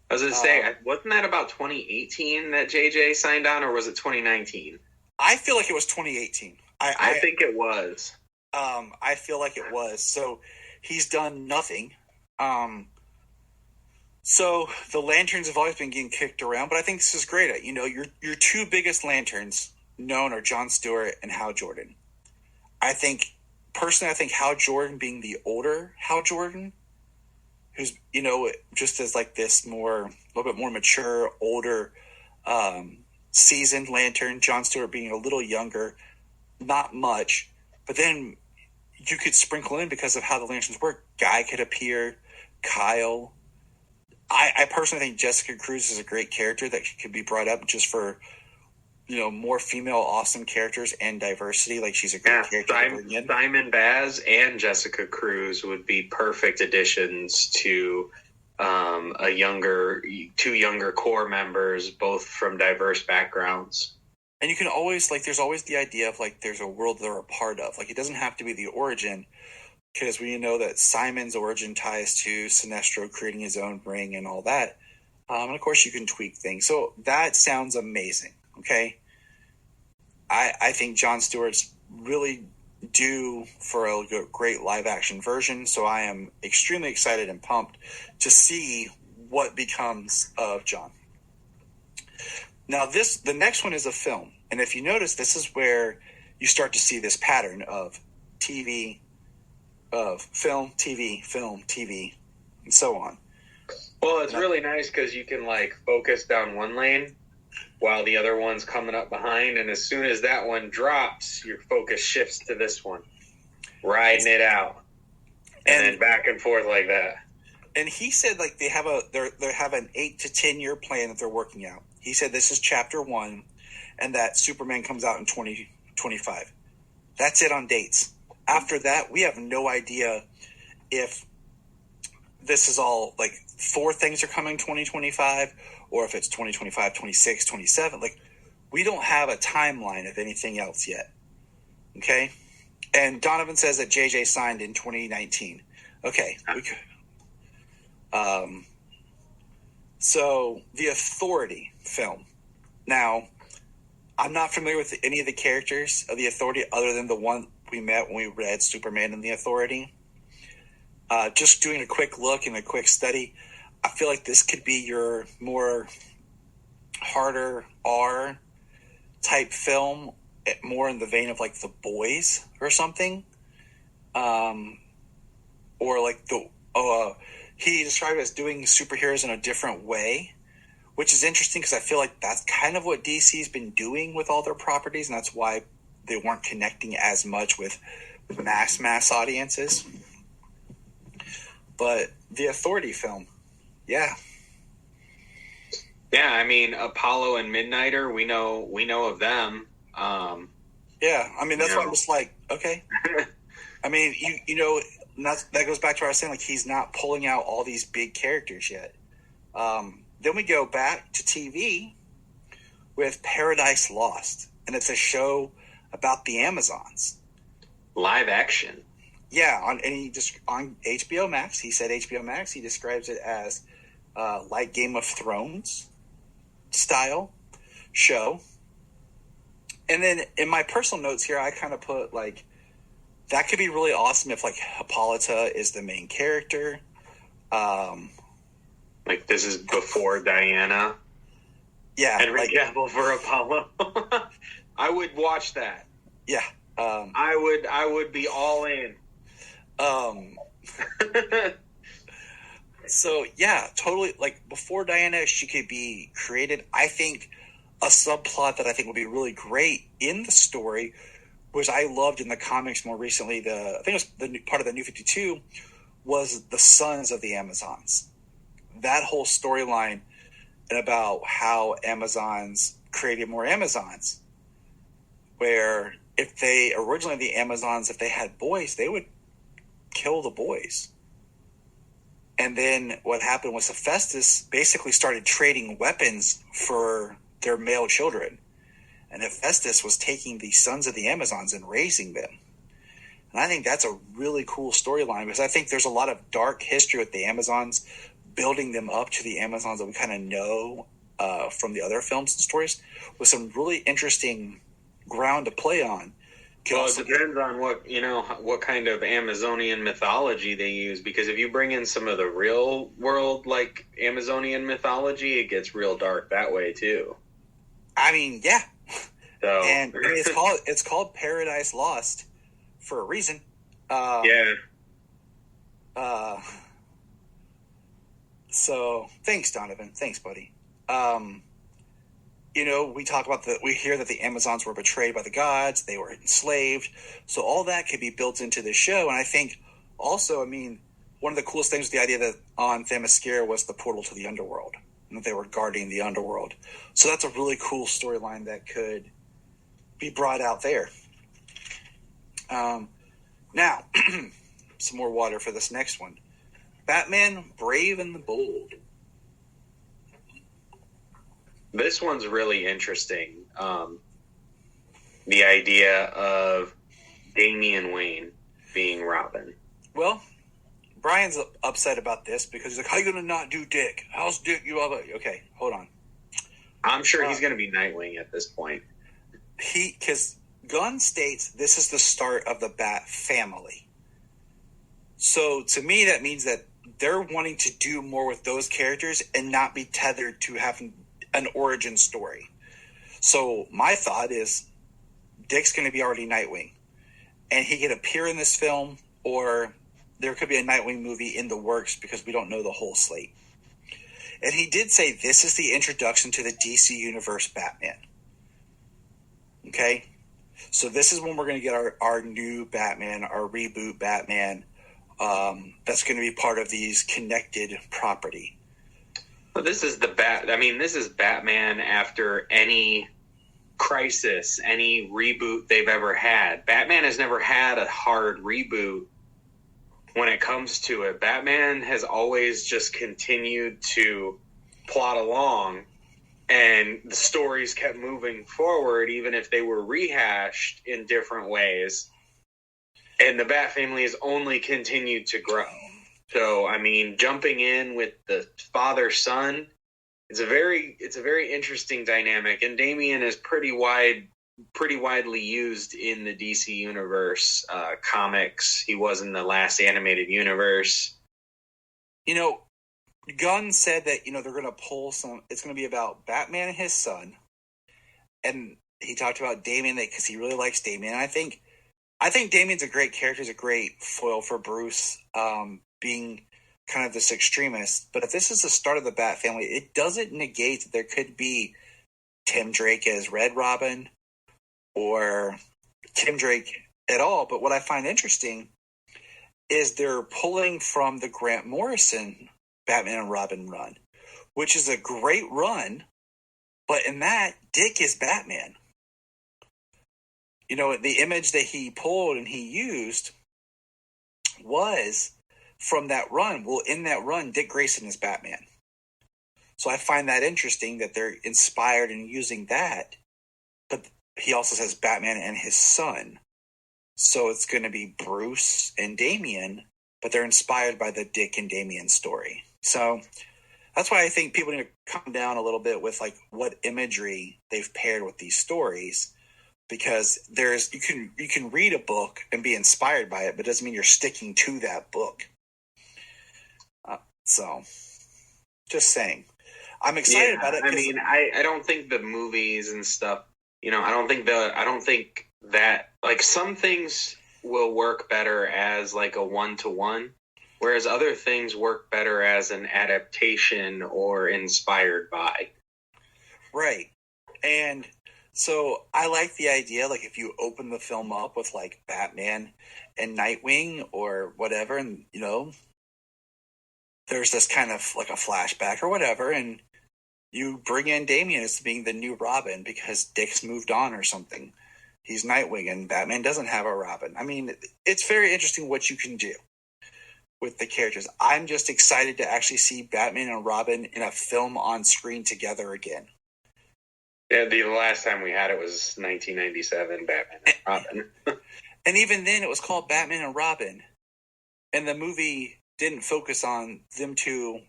I was going to say, wasn't that about 2018 that JJ signed on, or was it 2019? I feel like it was 2018. I think it was. I feel like it was. So he's done nothing. So the Lanterns have always been getting kicked around, but I think this is great. Your two biggest Lanterns known are Jon Stewart and Hal Jordan. I think Hal Jordan being the older Hal Jordan, who's, just as like this a little bit more mature, older, seasoned Lantern, Jon Stewart being a little younger, not much, but then you could sprinkle in, because of how the Lanterns work, Guy could appear, Kyle. I personally think Jessica Cruz is a great character that could be brought up just for, more female awesome characters and diversity. Like, she's a great character to bring in. Simon Baz and Jessica Cruz would be perfect additions to two younger core members, both from diverse backgrounds. And you can always, there's always the idea of, there's a world they're a part of. It doesn't have to be the origin, because we know that Simon's origin ties to Sinestro creating his own ring and all that. And, of course, you can tweak things. So that sounds amazing, okay? I think Jon Stewart's really due for a great live-action version, so I am extremely excited and pumped to see what becomes of Jon. Now, the next one is a film. And if you notice, this is where you start to see this pattern of film, TV, and so on. Well, it's really nice because you can, focus down one lane while the other one's coming up behind. And as soon as that one drops, your focus shifts to this one, riding it out. And then back and forth like that. And he said, they have an 8 to 10 year plan that they're working out. He said this is chapter 1, and that Superman comes out in 2025. That's it on dates. After that, we have no idea if this is all 4 things are coming 2025, or if it's 2025, 26, 27. We don't have a timeline of anything else yet. Okay? And Donovan says that JJ signed in 2019. Okay. So the Authority film. Now, I'm not familiar with any of the characters of the Authority other than the one we met when we read Superman and the Authority. Just doing a quick look and a quick study, I feel like this could be your more harder R type film, more in the vein of like The Boys or something. Or like he described it as doing superheroes in a different way, which is interesting because I feel like that's kind of what DC's been doing with all their properties, and that's why they weren't connecting as much with mass audiences. But the Authority film, yeah. Yeah, I mean, Apollo and Midnighter, we know of them. Yeah, I mean, that's why I'm just like, okay. I mean, you know, that goes back to what I was saying, like, he's not pulling out all these big characters yet. Then we go back to TV with Paradise Lost, and it's a show about the Amazons. Live action. Yeah, on HBO Max. He said HBO Max. He describes it as like Game of Thrones style show. And then in my personal notes here, I kind of put like, that could be really awesome if like Hippolyta is the main character. Like this is before Diana. Yeah, Henry Cavill for Apollo. I would watch that. Yeah, I would be all in. So yeah, totally. Like before Diana, she could be created. I think a subplot that I think would be really great in the story, which I loved in the comics more recently. I think it was the part of the New 52 was the sons of the Amazons. That whole storyline and about how Amazons created more Amazons, where if they originally the Amazons, if they had boys, they would kill the boys. And then what happened was Hephaestus basically started trading weapons for their male children. And Hephaestus was taking the sons of the Amazons and raising them. And I think that's a really cool storyline because I think there's a lot of dark history with the Amazons, building them up to the Amazons that we kind of know from the other films and stories, with some really interesting ground to play on. Well, it depends on what kind of Amazonian mythology they use, because if you bring in some of the real world like Amazonian mythology, it gets real dark that way too. I mean, yeah. So and it's called Paradise Lost for a reason. Yeah. So thanks, Donovan. Thanks, buddy. We hear that the Amazons were betrayed by the gods. They were enslaved. So all that could be built into the show. And I think also, I mean, one of the coolest things with the idea that on Themyscira was the portal to the underworld, and that they were guarding the underworld. So that's a really cool storyline that could be brought out there. Now, some more water for this next one. Batman, Brave and the Bold. This one's really interesting. The idea of Damian Wayne being Robin. Well, Brian's upset about this because he's like, how are you going to not do Dick? How's Dick? Okay, hold on. I'm sure he's going to be Nightwing at this point. Because Gunn states this is the start of the Bat family. So to me, that means that they're wanting to do more with those characters and not be tethered to having an origin story. So my thought is Dick's going to be already Nightwing, and he could appear in this film, or there could be a Nightwing movie in the works because we don't know the whole slate. And he did say this is the introduction to the DC Universe Batman. Okay? So this is when we're going to get our new Batman, our reboot Batman, that's going to be part of these connected property. Well, this is this is Batman after any crisis, any reboot they've ever had. Batman has never had a hard reboot when it comes to it. Batman has always just continued to plot along, and the stories kept moving forward, even if they were rehashed in different ways. And the Bat family has only continued to grow. So, I mean, jumping in with the father-son, it's a very interesting dynamic. And Damian is pretty widely used in the DC universe comics. He was in the last animated universe. Gunn said that they're going to pull some. It's going to be about Batman and his son, and he talked about Damian because he really likes Damian. And I think Damian's a great character. He's a great foil for Bruce, being kind of this extremist. But if this is the start of the Bat family, it doesn't negate that there could be Tim Drake as Red Robin or Tim Drake at all. But what I find interesting is they're pulling from the Grant Morrison Batman and Robin run, which is a great run. But in that, Dick is Batman. You know, the image that he pulled and he used was from that run. Well, in that run, Dick Grayson is Batman. So I find that interesting that they're inspired in using that. But he also says Batman and his son. So it's going to be Bruce and Damian, but they're inspired by the Dick and Damian story. So that's why I think people need to calm down a little bit with like what imagery they've paired with these stories. Because you can read a book and be inspired by it, but it doesn't mean you're sticking to that book. So, just saying, I'm excited about it. I mean, I don't think the movies and stuff. You know, I don't think that like some things will work better as like a 1-to-1, whereas other things work better as an adaptation or inspired by. Right, and. So I like the idea, like if you open the film up with like Batman and Nightwing or whatever, and you know, there's this kind of like a flashback or whatever, and you bring in Damian as being the new Robin because Dick's moved on or something. He's Nightwing and Batman doesn't have a Robin. I mean, it's very interesting what you can do with the characters. I'm just excited to actually see Batman and Robin in a film on screen together again. Yeah, the last time we had it was 1997, Batman and Robin. And even then, it was called Batman and Robin. And the movie didn't focus on them two.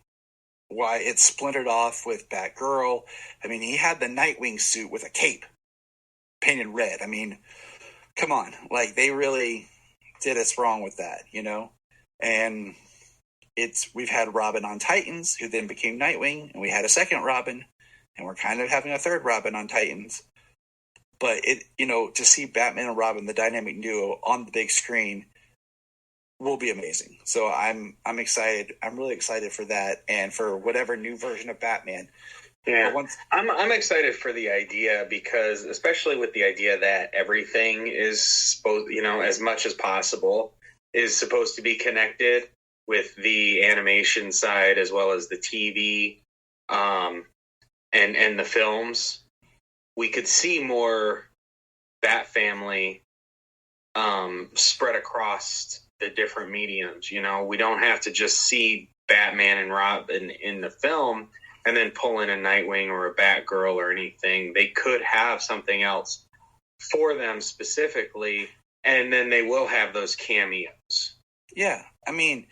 Why it splintered off with Batgirl. I mean, he had the Nightwing suit with a cape painted red. I mean, come on. Like, they really did us wrong with that, you know? And we've had Robin on Titans, who then became Nightwing, and we had a second Robin. And we're kind of having a third Robin on Titans. But to see Batman and Robin, the dynamic duo, on the big screen will be amazing. So I'm excited. I'm really excited for that and for whatever new version of Batman. Yeah, I'm excited for the idea because, especially with the idea that everything is supposed, as much as possible, is supposed to be connected with the animation side as well as the TV. And the films, we could see more Bat family spread across the different mediums. You know, we don't have to just see Batman and Robin in the film and then pull in a Nightwing or a Batgirl or anything. They could have something else for them specifically, and then they will have those cameos. Yeah, I mean,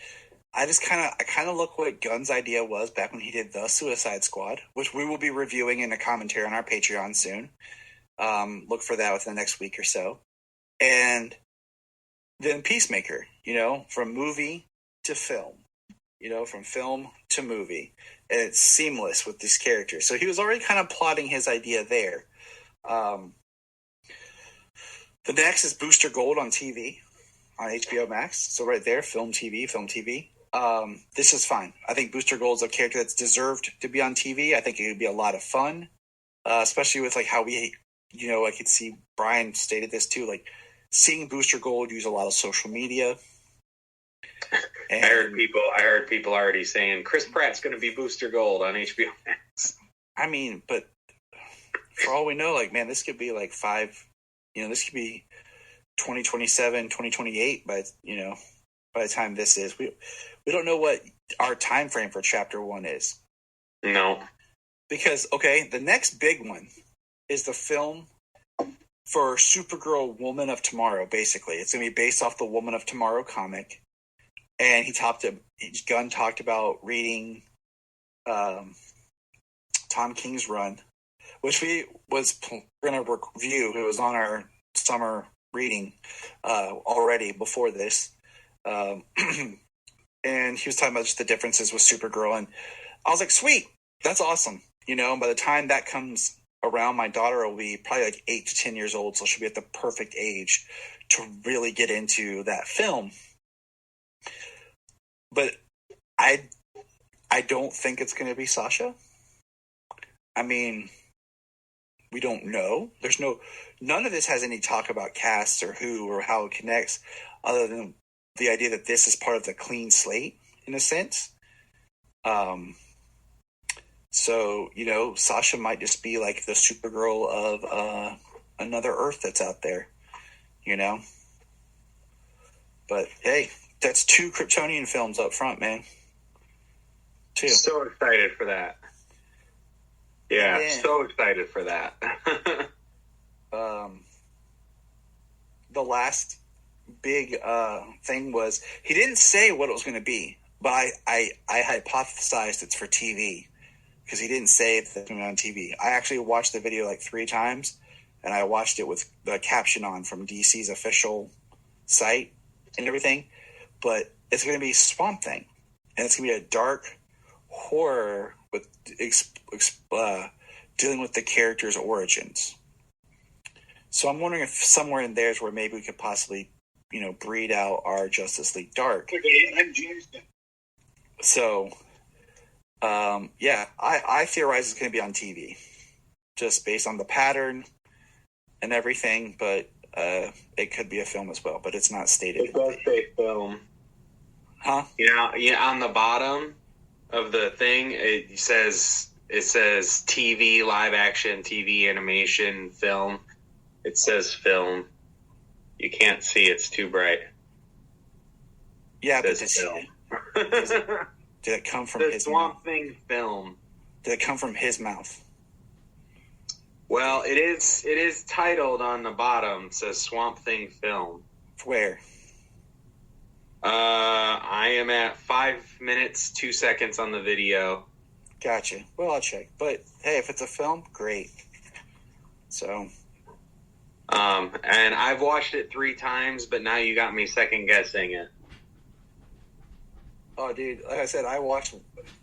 I kind of look what Gunn's idea was back when he did the Suicide Squad, which we will be reviewing in a commentary on our Patreon soon. Look for that within the next week or so. And then Peacemaker, from movie to film, from film to movie. And it's seamless with these characters. So he was already kind of plotting his idea there. The next is Booster Gold on TV, on HBO Max. So right there, film, TV. This is fine. I think Booster Gold's a character that's deserved to be on TV. I think it would be a lot of fun, especially with like how we, I could see Brian stated this too, like seeing Booster Gold use a lot of social media. And I heard people already saying Chris Pratt's going to be Booster Gold on HBO Max. I mean, but for all we know, like, man, this could be like this could be 2027, 2028, but by the time this is, we don't know what our time frame for Chapter 1 is. No. Because, the next big one is the film for Supergirl Woman of Tomorrow, basically. It's going to be based off the Woman of Tomorrow comic. And Gunn talked about reading Tom King's run, which we was going to review. It was on our summer reading already before this. And he was talking about just the differences with Supergirl, and I was like, sweet, that's awesome. And by the time that comes around. My daughter will be probably like 8 to 10 years old, so she'll be at the perfect age to really get into that film. But I don't think it's going to be Sasha. I mean, we don't know. None of this has any talk about casts or who or how it connects, other than the idea that this is part of the clean slate in a sense. So, Sasha might just be like the Supergirl of another Earth that's out there, But hey, that's 2 Kryptonian films up front, man. 2. So excited for that. Yeah, so excited for that. The last big thing was, he didn't say what it was going to be, but I hypothesized it's for TV, because he didn't say it's going to be on TV. I actually watched the video like 3 times, and I watched it with the caption on from DC's official site and everything. But it's going to be Swamp Thing, and it's going to be a dark horror with dealing with the character's origins. So I'm wondering if somewhere in there is where maybe we could possibly, breed out our Justice League Dark. So, I theorize it's going to be on TV, just based on the pattern and everything. But it could be a film as well, but it's not stated. It does say film. Huh? On the bottom of the thing, it says TV, live action, TV, animation, film. It says film. You can't see; it's too bright. Yeah, but film. Did it come from the his Swamp mouth? Thing film? Did it come from his mouth? Well, it is titled on the bottom. It says Swamp Thing film. Where? I am at 5 minutes 2 seconds on the video. Gotcha. Well, I'll check. But hey, if it's a film, great. So. And I've watched it 3 times, but now you got me second guessing it. Oh, dude, like I said, I watched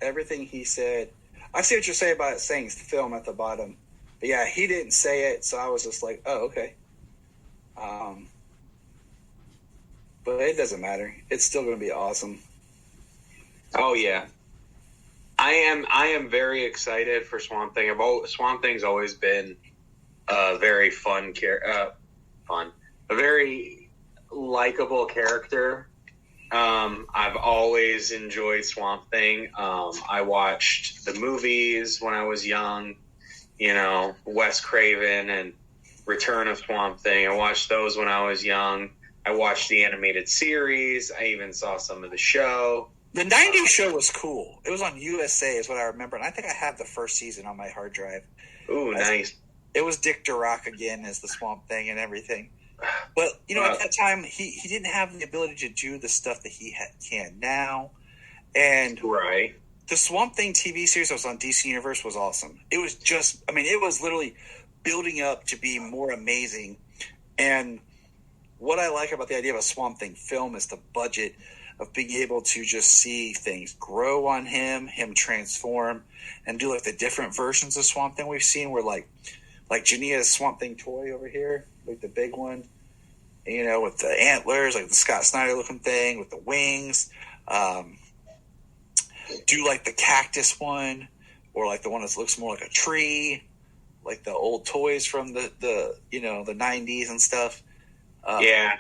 everything he said. I see what you're saying about it saying film at the bottom. But yeah, he didn't say it, so I was just like, oh, okay. But it doesn't matter. It's still going to be awesome. Oh, yeah. I am very excited for Swamp Thing. Swamp Thing's always been a very a very likable character. I've always enjoyed Swamp Thing. I watched the movies when I was young, Wes Craven and Return of Swamp Thing. I watched those when I was young. I watched the animated series. I even saw some of the show. The 90s show was cool. It was on USA is what I remember. And I think I have the first season on my hard drive. Ooh, nice. It was Dick Durock again as the Swamp Thing and everything. But, at that time, he didn't have the ability to do the stuff that he can now. And right. The Swamp Thing TV series that was on DC Universe was awesome. It was it was literally building up to be more amazing. And what I like about the idea of a Swamp Thing film is the budget of being able to just see things grow on him transform, and do like the different versions of Swamp Thing we've seen, where like Jania's Swamp Thing toy over here, like the big one, with the antlers, like the Scott Snyder looking thing with the wings. Do like the cactus one, or like the one that looks more like a tree, like the old toys from the 90s and stuff. Yeah.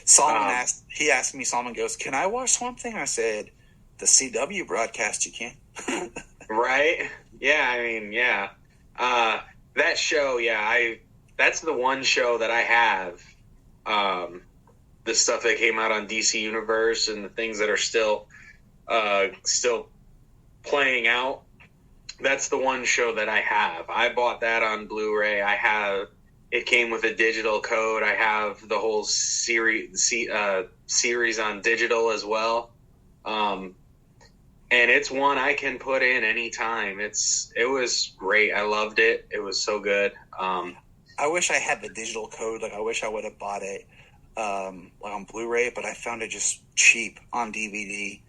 Solomon asked me, Solomon goes, "Can I watch Swamp Thing?" I said, "The CW broadcast, you can." Right? Yeah, I mean, yeah. That show, that's the one show that I have. The stuff that came out on DC Universe and the things that are still playing out. That's the one show that I have. I bought that on Blu-ray. It came with a digital code. I have the whole series on digital as well. And it's one I can put in anytime. It was great. I loved it. It was so good. I wish I had the digital code. Like, I wish I would have bought it on Blu-ray, but I found it just cheap on DVD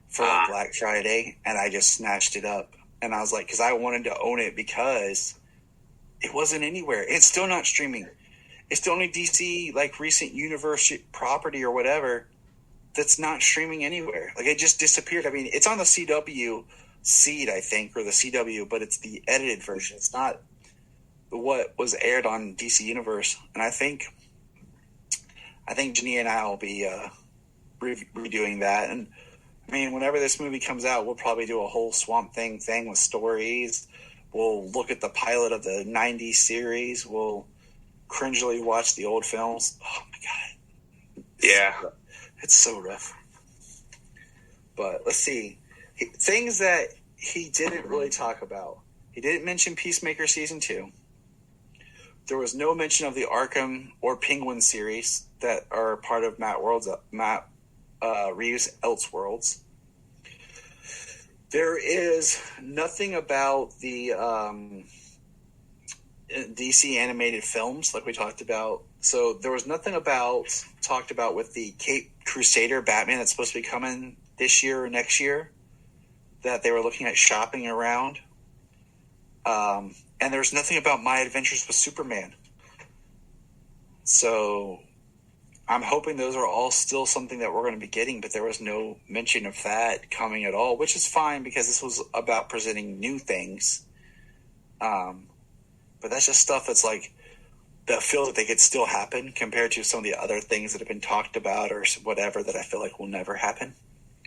for Black Friday, and I just snatched it up. And I was like, because I wanted to own it because It wasn't anywhere. It's still not streaming. It's the only DC like recent universe property or whatever that's not streaming anywhere. Like it just disappeared. I mean, it's on the CW seed, I think, or the CW, but it's the edited version. It's not what was aired on DC Universe. And I think Janine and I will be redoing that. And I mean, whenever this movie comes out, we'll probably do a whole Swamp Thing with stories. We'll look at the pilot of the 90s series. We'll cringily watch the old films. Oh my God. Yeah. It's so rough. But let's see. Things that he didn't really talk about. He didn't mention Peacemaker Season 2. There was no mention of the Arkham or Penguin series that are part of Matt Reeves' Elseworlds. There is nothing about the DC animated films like we talked about. So there was nothing talked about with the Caped Crusader Batman that's supposed to be coming this year or next year that they were looking at shopping around. And there's nothing about My Adventures with Superman. So I'm hoping those are all still something that we're going to be getting, but there was no mention of that coming at all, which is fine because this was about presenting new things. But that's just stuff that's like, that feels that they could still happen compared to some of the other things that have been talked about or whatever that I feel like will never happen.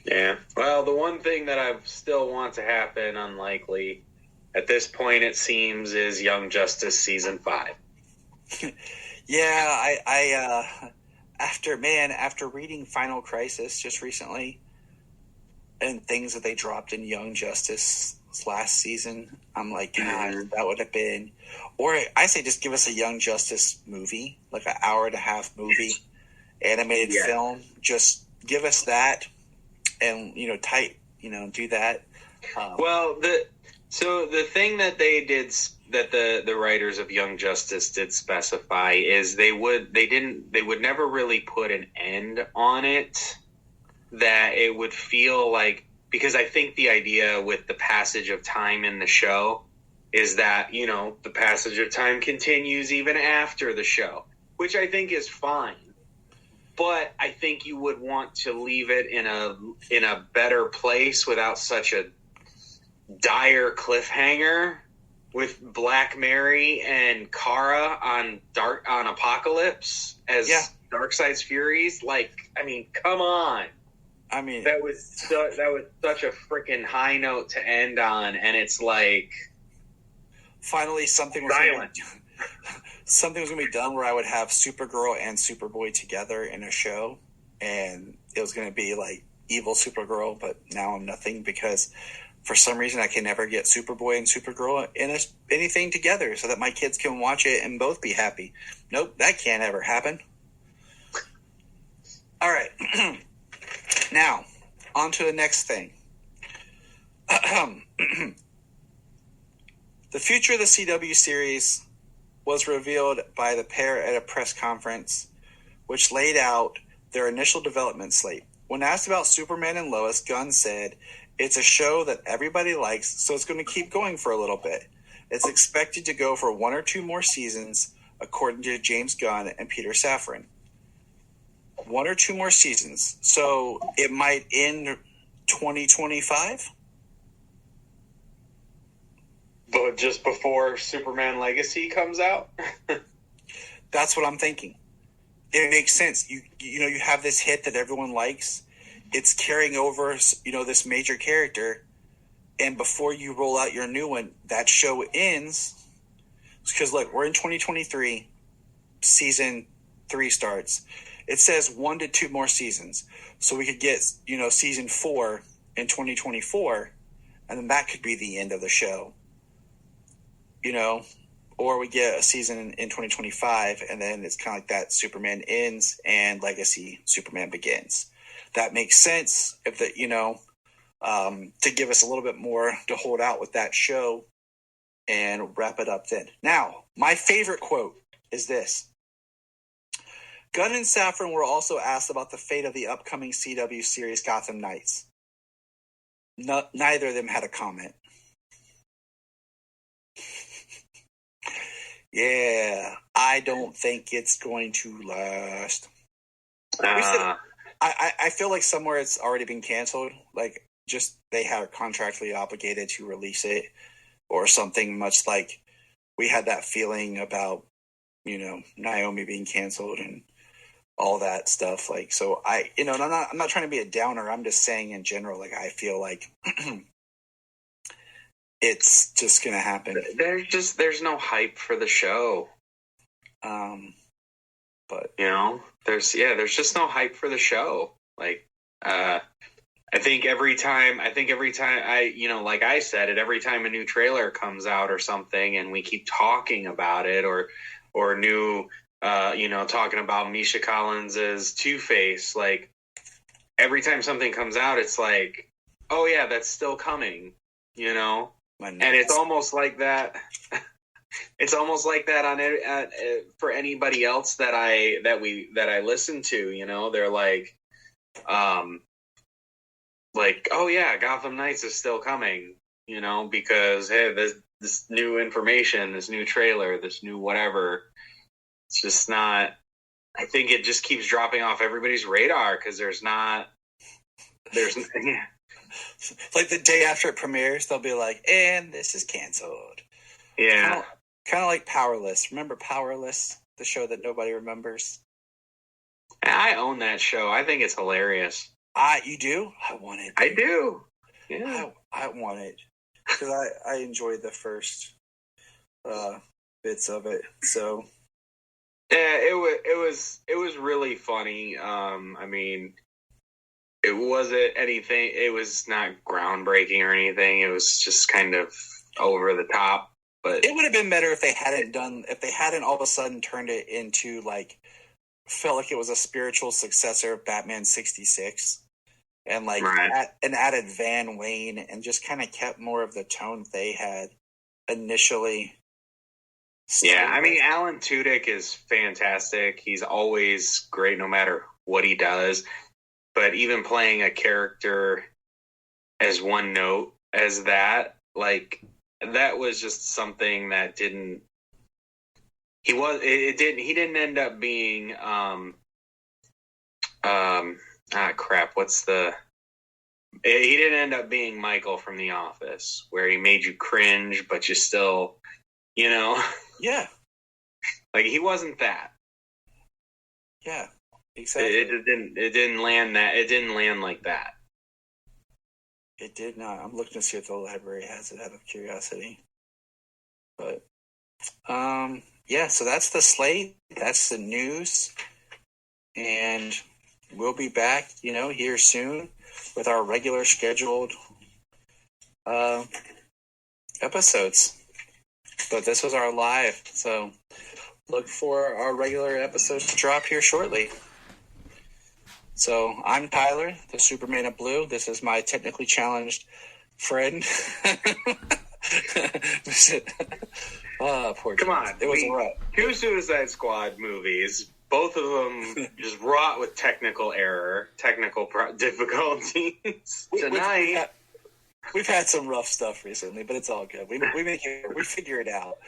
Yeah. Well, the one thing that I still want to happen, unlikely, at this point it seems, is Young Justice Season 5. Yeah, I after reading Final Crisis just recently and things that they dropped in Young Justice last season, I'm like, God, that would have been, or I say just give us a Young Justice movie, like an hour and a half movie, animated film. Just give us that, and do that. Well, the thing that they did, that the writers of Young Justice did specify, is they would never really put an end on it, that it would feel like, because I think the idea with the passage of time in the show is that, the passage of time continues even after the show, which I think is fine. But I think you would want to leave it in a better place without such a dire cliffhanger with Black Mary and Kara on Apocalypse as Darkseid's Furies. Like, I mean, come on. I mean, that was such a freaking high note to end on, and it's like, finally something was going to be done where I would have Supergirl and Superboy together in a show, and it was going to be like evil Supergirl, but now I'm nothing because for some reason I can never get Superboy and Supergirl in anything together so that my kids can watch it and both be happy. Nope, that can't ever happen. All right. Now, on to the next thing. The future of the CW series was revealed by the pair at a press conference, which laid out their initial development slate. When asked about Superman and Lois, Gunn said, "It's a show that everybody likes, so it's going to keep going for a little bit. It's expected to go for 1 or 2 more seasons, according to James Gunn and Peter Safran. 1 or 2 more seasons. So it might end 2025? But just before Superman Legacy comes out? That's what I'm thinking. It makes sense. You have this hit that everyone likes. It's carrying over, this major character. And before you roll out your new one, that show ends. Because, look, we're in 2023. Season 3 starts. It says 1 to 2 more seasons. So we could get, season 4 in 2024. And then that could be the end of the show. Or we get a season in 2025, and then it's kind of like that Superman ends and Legacy Superman begins. That makes sense if that, to give us a little bit more to hold out with that show and wrap it up then. Now, my favorite quote is this. Gunn and Safran were also asked about the fate of the upcoming CW series Gotham Knights. Neither of them had a comment. Yeah, I don't think it's going to last. I feel like somewhere it's already been canceled. Like, just they are contractually obligated to release it, or something much like we had that feeling about, Naomi being canceled and all that stuff. Like, so I'm not trying to be a downer. I'm just saying in general, like, I feel like it's just gonna happen. There's no hype for the show. But there's just no hype for the show. Like, I think every time like I said it, every time a new trailer comes out or something, and we keep talking about it, or new, talking about Misha Collins's Two-Face, like every time something comes out, it's like, oh yeah, that's still coming, and it's almost like that. It's almost like that for anybody else that I listen to. They're like, oh yeah, Gotham Knights is still coming. Because hey, this new information, this new trailer, this new whatever. It's just not. I think it just keeps dropping off everybody's radar because there's like the day after it premieres, they'll be like, and this is canceled. Yeah. Kind of like Powerless. Remember Powerless, the show that nobody remembers? I own that show. I think it's hilarious. You do? I want it. I do. Yeah. I want it because I enjoyed the first bits of it. So yeah, it was really funny. I mean, it wasn't anything. It was not groundbreaking or anything. It was just kind of over the top. But it would have been better if they hadn't all of a sudden turned it into felt like it was a spiritual successor of Batman 66 and added Van Wayne and just kind of kept more of the tone they had initially. Yeah, I mean, Alan Tudyk is fantastic. He's always great no matter what he does. But even playing a character as one note as that, that was just something that didn't end up being he didn't end up being Michael from The Office, where he made you cringe but you still yeah, he wasn't that. Yeah, exactly. It didn't land like that. It did not. I'm looking to see if the library has it out of curiosity. But, yeah, so that's the slate. That's the news. And we'll be back, here soon with our regular scheduled episodes. But this was our live, so look for our regular episodes to drop here shortly. So I'm Tyler, the Superman of Blue. This is my technically challenged friend. Poor Come on. It was a rut. 2 Suicide Squad movies, both of them just wrought with technical error, technical difficulties. Tonight, we've had some rough stuff recently, but it's all good. We figure it out.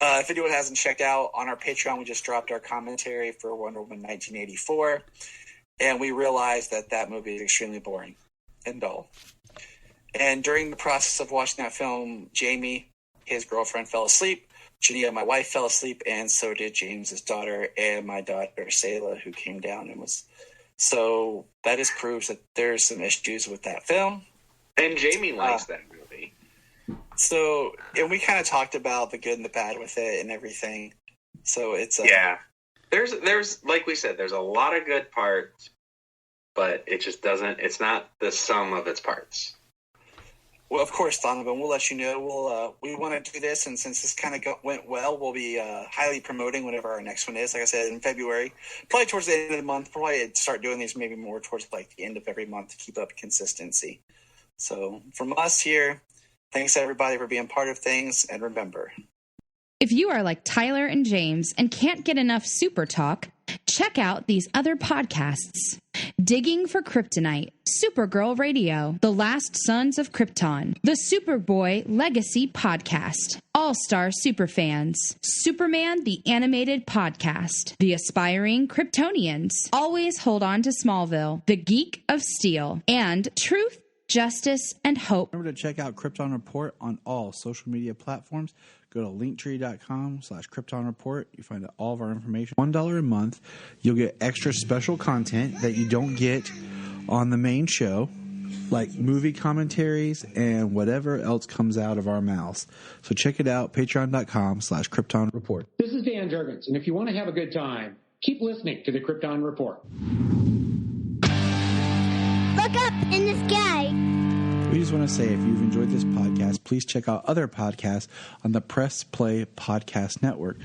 If anyone hasn't checked out, on our Patreon, we just dropped our commentary for Wonder Woman 1984. And we realized that movie is extremely boring and dull. And during the process of watching that film, Jamie, his girlfriend, fell asleep. Jania, my wife, fell asleep, and so did James's daughter and my daughter, Sayla, who came down and was... So that just proves that there's some issues with that film. And Jamie likes that movie. So, and we kind of talked about the good and the bad with it and everything. So it's... yeah. There's like we said, there's a lot of good parts, but it just doesn't. It's not the sum of its parts. Well, of course, Donovan, we'll let you know. We want to do this, and since this kind of went well, we'll be highly promoting whenever our next one is. Like I said, in February, probably towards the end of the month. Probably start doing these maybe more towards the end of every month to keep up consistency. So from us here, thanks everybody for being part of things, and remember. If you are like Tyler and James and can't get enough super talk, check out these other podcasts. Digging for Kryptonite, Supergirl Radio, The Last Sons of Krypton, the Superboy Legacy Podcast, All-Star Superfans, Superman the Animated Podcast, The Aspiring Kryptonians, Always Hold On to Smallville, The Geek of Steel, and Truth, Justice, and Hope. Remember to check out Krypton Report on all social media platforms. Go to linktree.com/Krypton Report. You find out all of our information. $1 a month. You'll get extra special content that you don't get on the main show, like movie commentaries and whatever else comes out of our mouths. So check it out, patreon.com/Krypton Report. This is Dan Jurgens, and if you want to have a good time, keep listening to the Krypton Report. Look up in the sky. We just want to say, if you've enjoyed this podcast, please check out other podcasts on the Press Play Podcast Network.